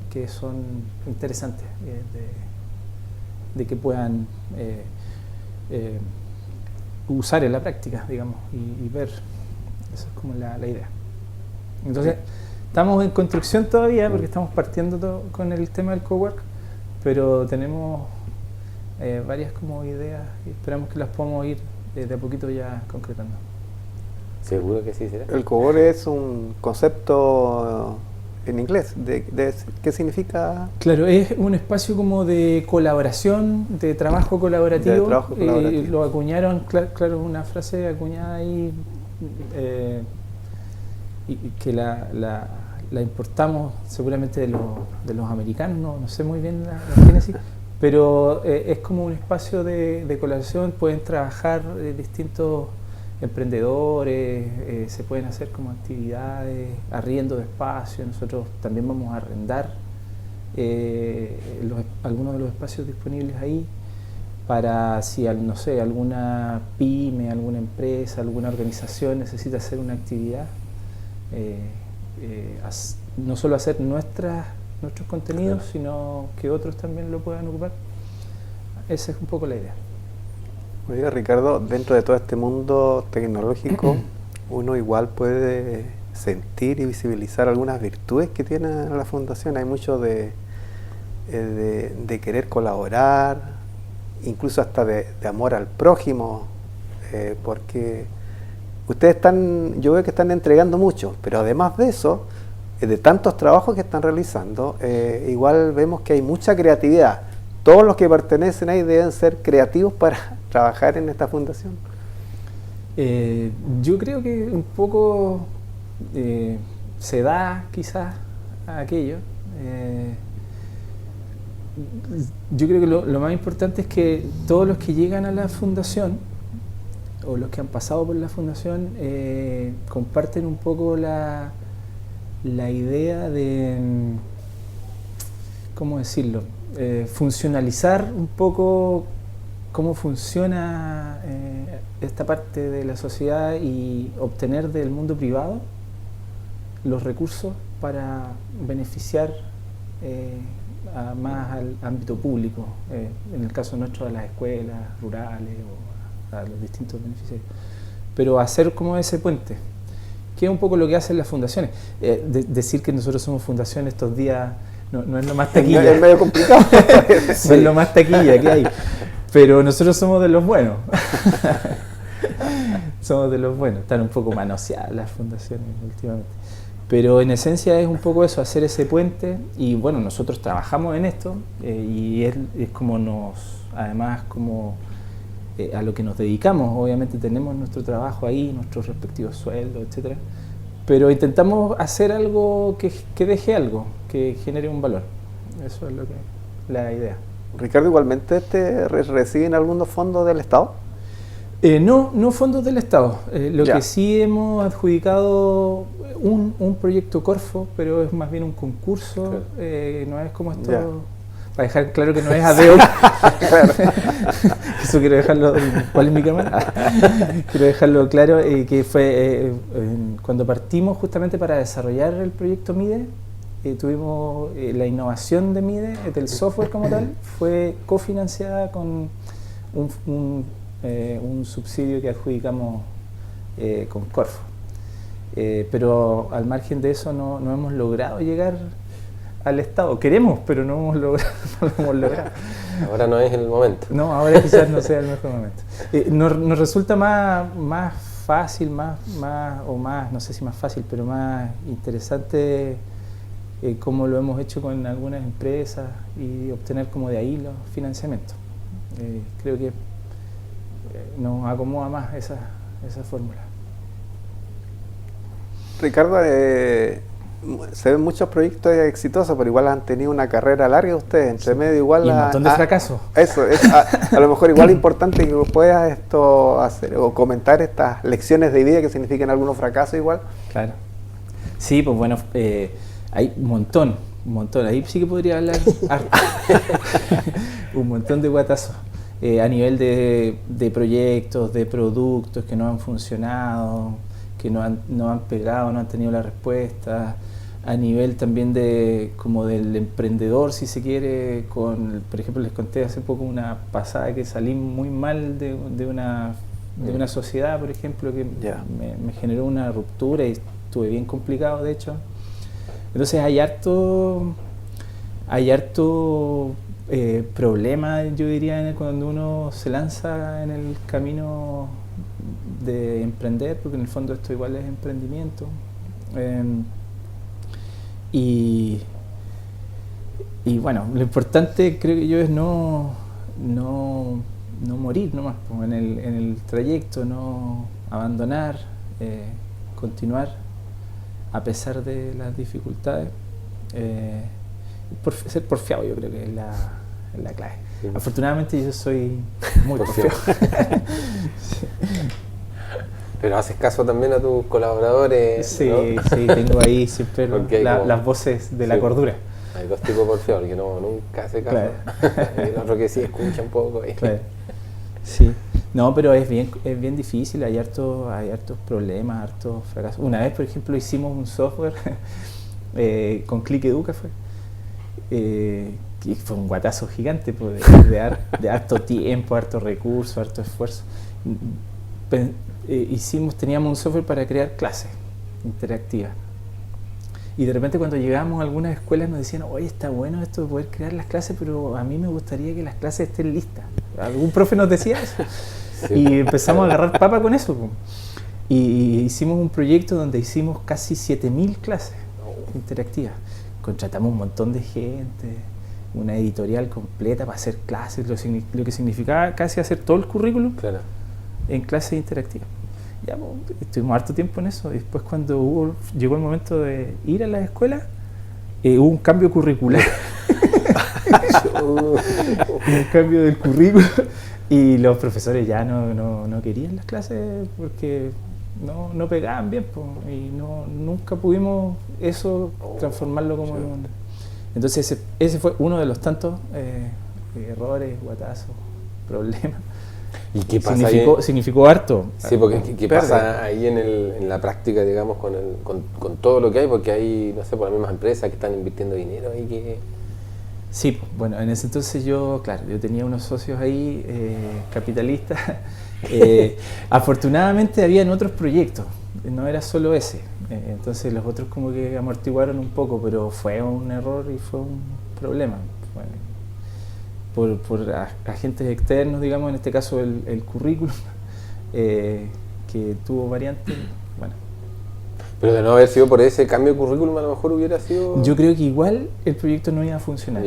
que son interesantes de que puedan usar en la práctica, digamos, y ver. Esa es como la idea. Entonces, estamos en construcción todavía porque estamos partiendo con el tema del cowork, pero tenemos varias como ideas y esperamos que las podamos ir de a poquito ya concretando. Seguro que sí será. El cowork es un concepto en inglés. ¿Qué significa? Claro, es un espacio como de colaboración, de trabajo colaborativo. Lo acuñaron, claro, una frase acuñada ahí. Y que la importamos seguramente de los americanos, no sé muy bien la génesis, pero es como un espacio de colaboración. Pueden trabajar distintos emprendedores, se pueden hacer como actividades, arriendo de espacios. Nosotros también vamos a arrendar algunos de los espacios disponibles ahí, para si, no sé, alguna pyme, alguna empresa, alguna organización necesita hacer una actividad, no solo hacer nuestros contenidos, claro, sino que otros también lo puedan ocupar. Esa es un poco la idea. Oiga, Ricardo, dentro de todo este mundo tecnológico, uno igual puede sentir y visibilizar algunas virtudes que tiene la Fundación. Hay mucho de querer colaborar, incluso hasta de amor al prójimo, porque ustedes yo veo que están entregando mucho, pero además de eso, de tantos trabajos que están realizando, igual vemos que hay mucha creatividad. Todos los que pertenecen ahí deben ser creativos para trabajar en esta fundación. Yo creo que un poco se da quizás a aquello. Yo creo que lo más importante es que todos los que llegan a la fundación o los que han pasado por la fundación comparten un poco la idea de, ¿cómo decirlo? Funcionalizar un poco cómo funciona esta parte de la sociedad y obtener del mundo privado los recursos para beneficiar más al ámbito público, en el caso nuestro a las escuelas rurales o a los distintos beneficiarios, pero hacer como ese puente, que es un poco lo que hacen las fundaciones. Decir que nosotros somos fundación estos días no es lo más taquilla. Es medio complicado. Sí. No es lo más taquilla que hay, pero nosotros somos de los buenos. Somos de los buenos. Están un poco manoseadas las fundaciones últimamente. Pero en esencia es un poco eso, hacer ese puente. Y bueno, nosotros trabajamos en esto y es como además como a lo que nos dedicamos. Obviamente tenemos nuestro trabajo ahí, nuestros respectivos sueldos, etcétera. Pero intentamos hacer algo que deje algo, que genere un valor. Eso es la idea. Ricardo, igualmente ¿reciben algunos fondos del Estado? No fondos del Estado. Que sí hemos adjudicado un proyecto Corfo, pero es más bien un concurso. Claro. No es como esto. Ya. Para dejar claro que no es ADEO. Eso quiero dejarlo. ¿Cuál es mi cámara? Quiero dejarlo claro, que fue cuando partimos justamente para desarrollar el proyecto MIDE. tuvimos la innovación de MIDE, del software como tal, fue cofinanciada con un subsidio que adjudicamos con Corfo. Pero al margen de eso no hemos logrado llegar al Estado. Queremos, pero no hemos logrado. No lo hemos logrado. Ahora no es el momento. No, ahora quizás no sea el mejor momento. Nos resulta más fácil, no sé si más fácil, pero más interesante cómo lo hemos hecho con algunas empresas y obtener como de ahí los financiamientos. Creo que nos acomoda más esa fórmula. Ricardo, se ven muchos proyectos exitosos, pero igual han tenido una carrera larga ustedes, entre medio igual... Y un montón de fracasos. Eso, a lo mejor igual es importante que puedas hacer o comentar estas lecciones de vida que significan algunos fracasos igual. Claro. Sí, pues bueno, hay un montón. Ahí sí que podría hablar un montón de guatazos. A nivel de proyectos, de productos que no han funcionado, que no han pegado, no han tenido la respuesta. A nivel también como del emprendedor, si se quiere, por ejemplo, les conté hace poco una pasada que salí muy mal de una sociedad, por ejemplo, que me generó una ruptura y estuve bien complicado, de hecho. Entonces hay harto problema, yo diría, cuando uno se lanza en el camino de emprender, porque en el fondo esto igual es emprendimiento. Y bueno, lo importante creo que yo es no morir nomás en el trayecto, no abandonar, continuar a pesar de las dificultades. Ser porfiado yo creo que es la clave. Sí. Afortunadamente yo soy muy porfiado. Sí. Pero haces caso también a tus colaboradores. Sí, ¿no? Sí, tengo ahí siempre las voces de la cordura. Hay dos tipos de porfiados, el que nunca hace caso. Claro. Y el otro que sí escucha un poco. Claro. Sí. No, pero es bien difícil, hay hartos problemas, hartos fracasos. Una vez, por ejemplo, hicimos un software con Click Educa que fue un guatazo gigante pues, de harto tiempo, harto recurso, harto esfuerzo. Teníamos un software para crear clases interactivas. Y de repente cuando llegamos a algunas escuelas nos decían, oye, está bueno esto de poder crear las clases, pero a mí me gustaría que las clases estén listas. ¿Algún profe nos decía eso? Sí. Y empezamos a agarrar papa con eso. Y hicimos un proyecto donde hicimos casi 7.000 clases interactivas. Contratamos un montón de gente, una editorial completa para hacer clases, lo que significaba casi hacer todo el currículum en clases interactivas. Ya, estuvimos harto tiempo en eso. Y después cuando llegó el momento de ir a la escuela, hubo un cambio curricular. Un cambio del currículum. Y los profesores ya no querían las clases porque no pegaban bien, y nunca pudimos eso transformarlo como en un... Entonces ese fue uno de los tantos errores, guatazos, problemas. ¿Y qué pasa significó harto. Sí, porque ¿qué pasa ahí en la práctica, digamos, con todo lo que hay? Porque hay, no sé, por las mismas empresas que están invirtiendo dinero ahí que... Sí, bueno, en ese entonces yo tenía unos socios ahí, capitalistas. Afortunadamente habían otros proyectos, no era solo ese. Entonces los otros como que amortiguaron un poco, pero fue un error y fue un problema. Por agentes externos, digamos, en este caso el currículum, que tuvo variantes, bueno. Pero de no haber sido por ese cambio de currículum, a lo mejor hubiera sido... Yo creo que igual el proyecto no iba a funcionar,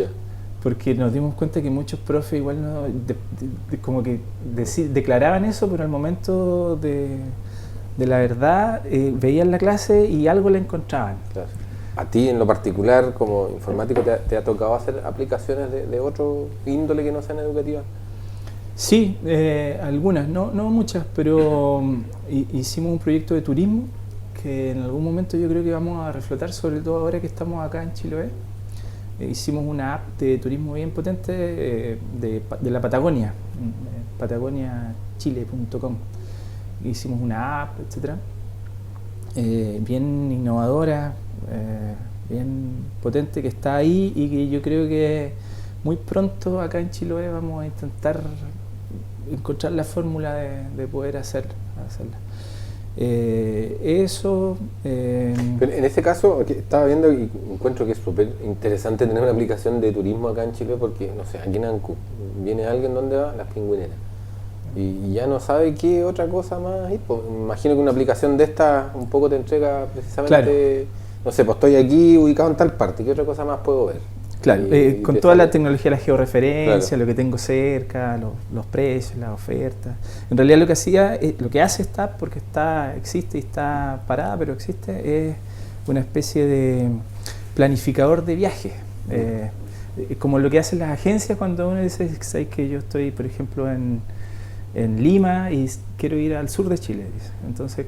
porque nos dimos cuenta que muchos profes igual como que declaraban eso, pero al momento de la verdad veían la clase y algo le encontraban. Claro. ¿A ti en lo particular, como informático, te ha tocado hacer aplicaciones de otro índole que no sean educativas? Sí, algunas, no muchas, pero hicimos un proyecto de turismo que en algún momento yo creo que vamos a reflotar, sobre todo ahora que estamos acá en Chiloé. Hicimos una app de turismo bien potente de la Patagonia, patagoniachile.com. Hicimos una app, etcétera, bien innovadora, bien potente que está ahí y que yo creo que muy pronto acá en Chiloé vamos a intentar encontrar la fórmula de poder hacerla. Pero en este caso, estaba viendo y encuentro que es súper interesante tener una aplicación de turismo acá en Chile porque, no sé, aquí en Ancud viene alguien, ¿dónde va? Las Pingüineras. Y ya no sabe qué otra cosa más ir. Pues, imagino que una aplicación de esta un poco te entrega precisamente, no sé, pues estoy aquí ubicado en tal parte, ¿qué otra cosa más puedo ver? Claro, con toda la tecnología, la georreferencia, claro, lo que tengo cerca, los precios, las ofertas. En realidad lo que hace esta app, porque existe y está parada, pero existe, es una especie de planificador de viajes. Como lo que hacen las agencias cuando uno dice, ¿sabes que yo estoy, por ejemplo, en Lima y quiero ir al sur de Chile? Dice. Entonces,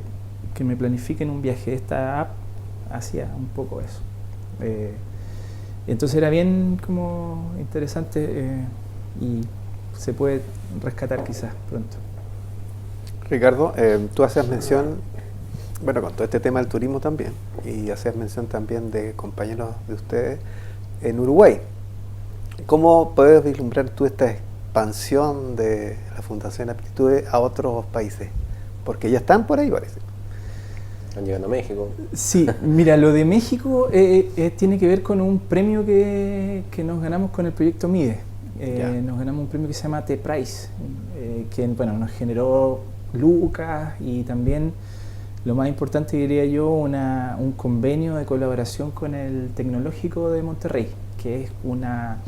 que me planifiquen un viaje. Esta app hacía un poco eso. Entonces era bien como interesante y se puede rescatar quizás pronto. Ricardo, tú hacías mención, bueno, con todo este tema del turismo también, y hacías mención también de compañeros de ustedes en Uruguay. ¿Cómo puedes vislumbrar tú esta expansión de la Fundación Aptitudes a otros países? Porque ya están por ahí, parece. ¿Han llegado a México? Sí, mira, lo de México tiene que ver con un premio que nos ganamos con el proyecto MIDE. Nos ganamos un premio que se llama T-Prize, que bueno, nos generó lucas y también, lo más importante diría yo, un convenio de colaboración con el Tecnológico de Monterrey, que es una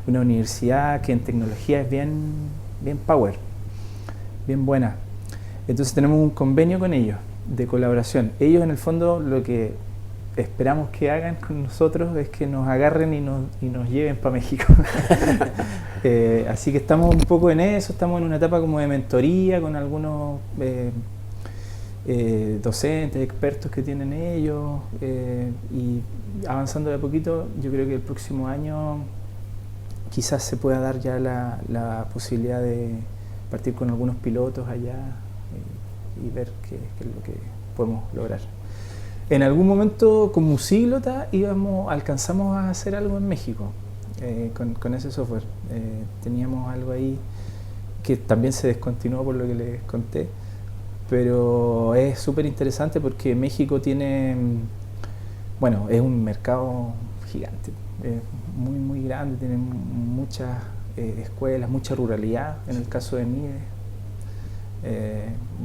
universidad que en tecnología es bien power, bien buena. Entonces tenemos un convenio con ellos de colaboración. Ellos en el fondo lo que esperamos que hagan con nosotros es que nos agarren y nos lleven para México. Así que estamos un poco en eso, estamos en una etapa como de mentoría con algunos docentes, expertos que tienen ellos y avanzando de a poquito. Yo creo que el próximo año quizás se pueda dar ya la posibilidad de partir con algunos pilotos allá y ver qué es lo que podemos lograr. En algún momento con Musíglota alcanzamos a hacer algo en México con ese software. Teníamos algo ahí que también se descontinuó por lo que les conté, pero es súper interesante porque México tiene, bueno, es un mercado gigante, muy grande, tiene muchas escuelas, mucha ruralidad en el caso de MIDE.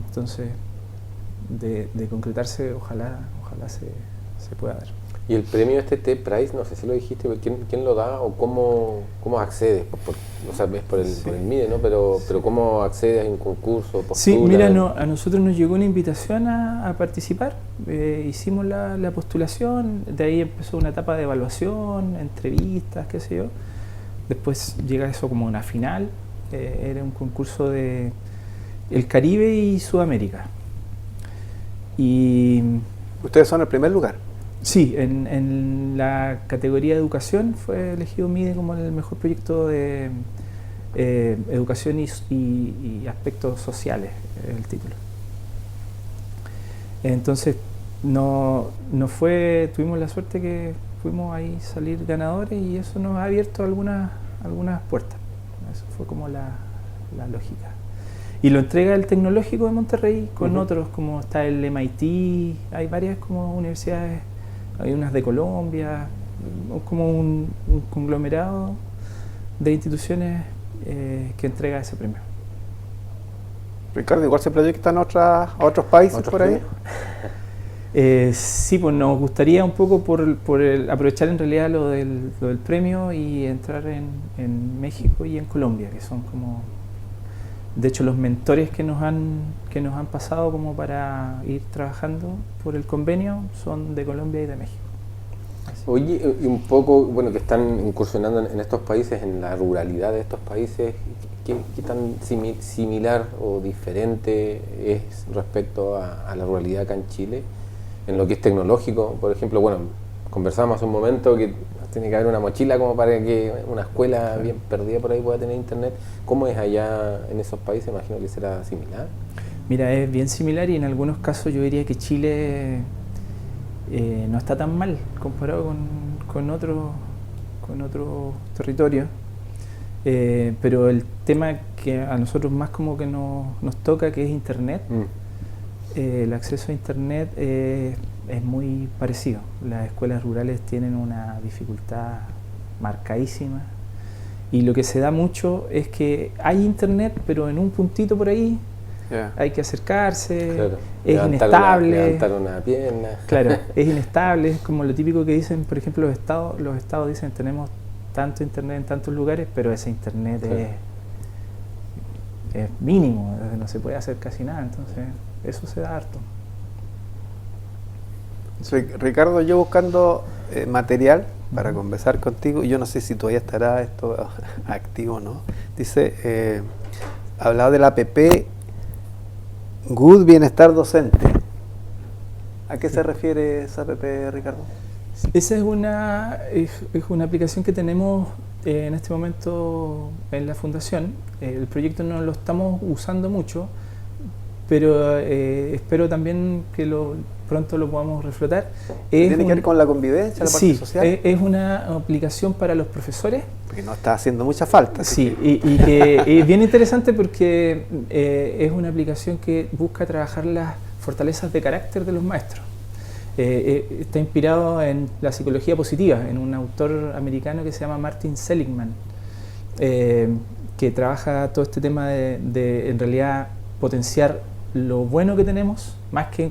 Entonces, de concretarse, ojalá se pueda dar. Y el premio T-Prize, no sé si lo dijiste, ¿quién lo da o cómo accedes? O sea, es por el MIDE, ¿no? Pero ¿cómo accedes a un concurso? ¿Postulas? Sí, mira, a nosotros nos llegó una invitación a participar, hicimos la postulación, de ahí empezó una etapa de evaluación, entrevistas, qué sé yo. Después llega eso como una final, era un concurso de el Caribe y Sudamérica. Y ¿ustedes son el primer lugar? Sí, en la categoría de educación fue elegido MIDE como el mejor proyecto de educación y aspectos sociales, el título. Entonces tuvimos la suerte que fuimos ahí salir ganadores y eso nos ha abierto algunas puertas. Eso fue como la lógica. Y lo entrega el Tecnológico de Monterrey con otros, como está el MIT, hay varias como universidades, hay unas de Colombia, como un conglomerado de instituciones que entrega ese premio. Ricardo, ¿igual se proyectan a otros países por ahí? Sí, pues nos gustaría un poco por aprovechar en realidad lo del premio y entrar en México y en Colombia, que son como... De hecho, los mentores que nos han pasado como para ir trabajando por el convenio son de Colombia y de México. Así. Oye, y un poco, bueno, que están incursionando en estos países, en la ruralidad de estos países, ¿qué tan similar o diferente es respecto a la ruralidad acá en Chile? En lo que es tecnológico, por ejemplo, bueno, conversábamos hace un momento que tiene que haber una mochila como para que una escuela bien perdida por ahí pueda tener internet. ¿Cómo es allá en esos países? Imagino que será similar. Mira, es bien similar y en algunos casos yo diría que Chile no está tan mal comparado con otros territorios. Pero el tema que a nosotros más como que nos toca, que es Internet, el acceso a Internet es muy parecido. Las escuelas rurales tienen una dificultad marcadísima, y lo que se da mucho es que hay Internet, pero en un puntito por ahí hay que acercarse, Claro. es inestable. Levantar una pierna. Claro, es inestable, es como lo típico que dicen, por ejemplo, los estados dicen tenemos tanto Internet en tantos lugares, pero ese Internet Claro. es mínimo, no se puede hacer casi nada, entonces eso se da harto. Ricardo, yo buscando material para conversar contigo, yo no sé si todavía estará esto activo o no. Dice, hablaba de la app Good Bienestar Docente. ¿A qué se refiere esa app, Ricardo? Esa es una aplicación que tenemos en este momento en la fundación. El proyecto no lo estamos usando mucho, pero espero también que pronto lo podamos reflotar. ¿Tiene que ver con la convivencia, la parte social? Sí, es una aplicación para los profesores. Porque no está haciendo mucha falta. Sí, y que es bien interesante porque es una aplicación que busca trabajar las fortalezas de carácter de los maestros. Está inspirado en la psicología positiva, en un autor americano que se llama Martin Seligman, que trabaja todo este tema de en realidad potenciar lo bueno que tenemos más que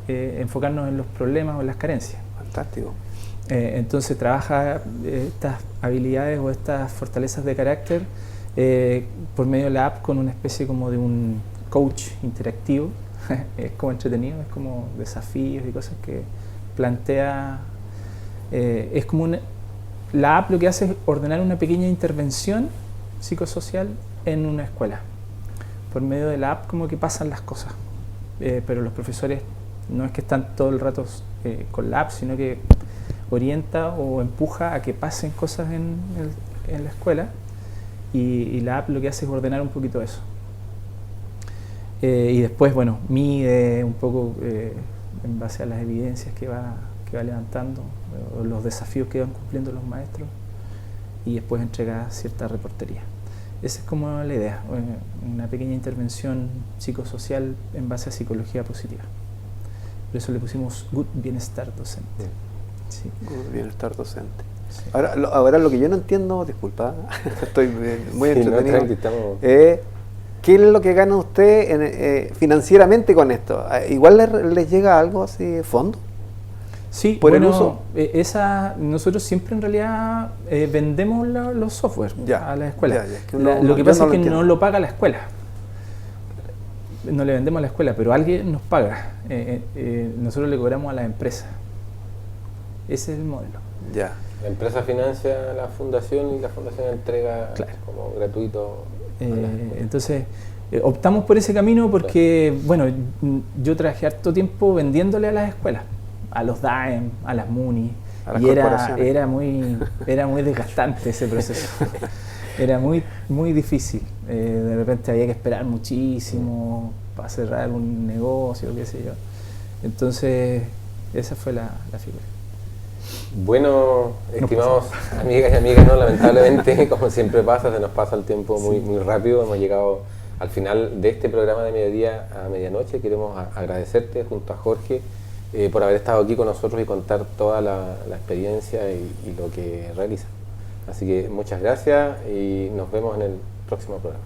enfocarnos en los problemas o en las carencias. Fantástico. Entonces trabaja estas habilidades o estas fortalezas de carácter por medio de la app con una especie como de un coach interactivo. Es como entretenido, es como desafíos y cosas que plantea. Es como la app lo que hace es ordenar una pequeña intervención psicosocial en una escuela. Por medio de la app como que pasan las cosas, pero los profesores no es que están todo el rato con la app, sino que orienta o empuja a que pasen cosas en la escuela, y la app lo que hace es ordenar un poquito eso. Y después, bueno, mide un poco en base a las evidencias que va levantando, o los desafíos que van cumpliendo los maestros, y después entrega cierta reportería. Esa es como la idea, una pequeña intervención psicosocial en base a psicología positiva. Por eso le pusimos Good Bienestar Docente. Sí. Good Bienestar Docente. Sí. Ahora lo que yo no entiendo, disculpa, estoy muy entretenido. Tranqui, estamos... ¿Qué es lo que gana usted financieramente con esto? ¿Igual les llega algo así, fondo? Sí, ¿Por el bueno, uso? nosotros siempre en realidad vendemos los software a las escuelas. Es que Lo que pasa es que entiendo. no lo paga la escuela. No le vendemos a la escuela, pero alguien nos paga. Nosotros le cobramos a la empresa. Ese es el modelo. Ya. La empresa financia la fundación y la fundación entrega como gratuito. Entonces, optamos por ese camino porque, bueno, yo trabajé harto tiempo vendiéndole a las escuelas, a los DAEM, a las MUNI, A las y corporaciones. era muy desgastante ese proceso. Era muy difícil. De repente había que esperar muchísimo para cerrar un negocio, qué sé yo. Entonces, esa fue la figura. Bueno, estimados amigas y amigas, ¿no? Lamentablemente, como siempre pasa, se nos pasa el tiempo muy rápido. Hemos llegado al final de este programa de mediodía a medianoche. Queremos agradecerte junto a Jorge por haber estado aquí con nosotros y contar toda la experiencia y lo que realiza. Así que muchas gracias y nos vemos en el próximo programa.